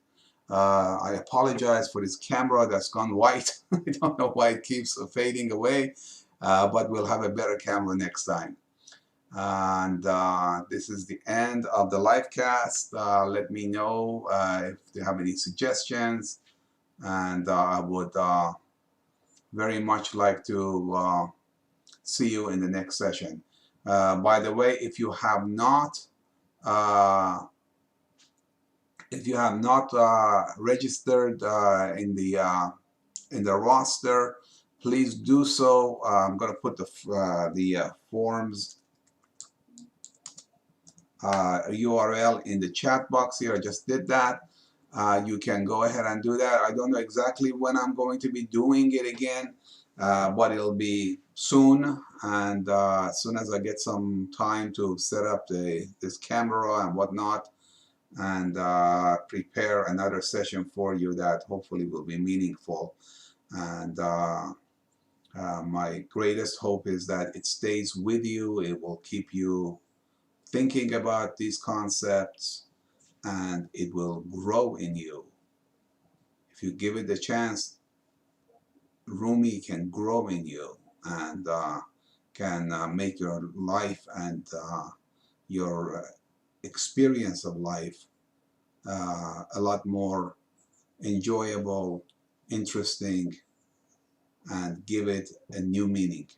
I apologize for this camera that's gone white. I don't know why it keeps fading away. but we'll have a better camera next time. And this is the end of the live cast. Let me know if you have any suggestions, and I would very much like to see you in the next session. By the way, if you have not uh, registered in the roster, please do so. I'm going to put the forms URL in the chat box here. I just did that. You can go ahead and do that. I don't know exactly when I'm going to be doing it again, but it'll be soon. And as soon as I get some time to set up this camera and whatnot, and prepare another session for you that hopefully will be meaningful. And my greatest hope is that it stays with you. It will keep you thinking about these concepts, and it will grow in you. If you give it the chance, Rumi can grow in you and can make your life and your experience of life a lot more enjoyable, interesting, and give it a new meaning.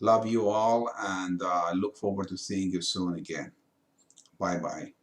Love you all, and look forward to seeing you soon again. Bye-bye.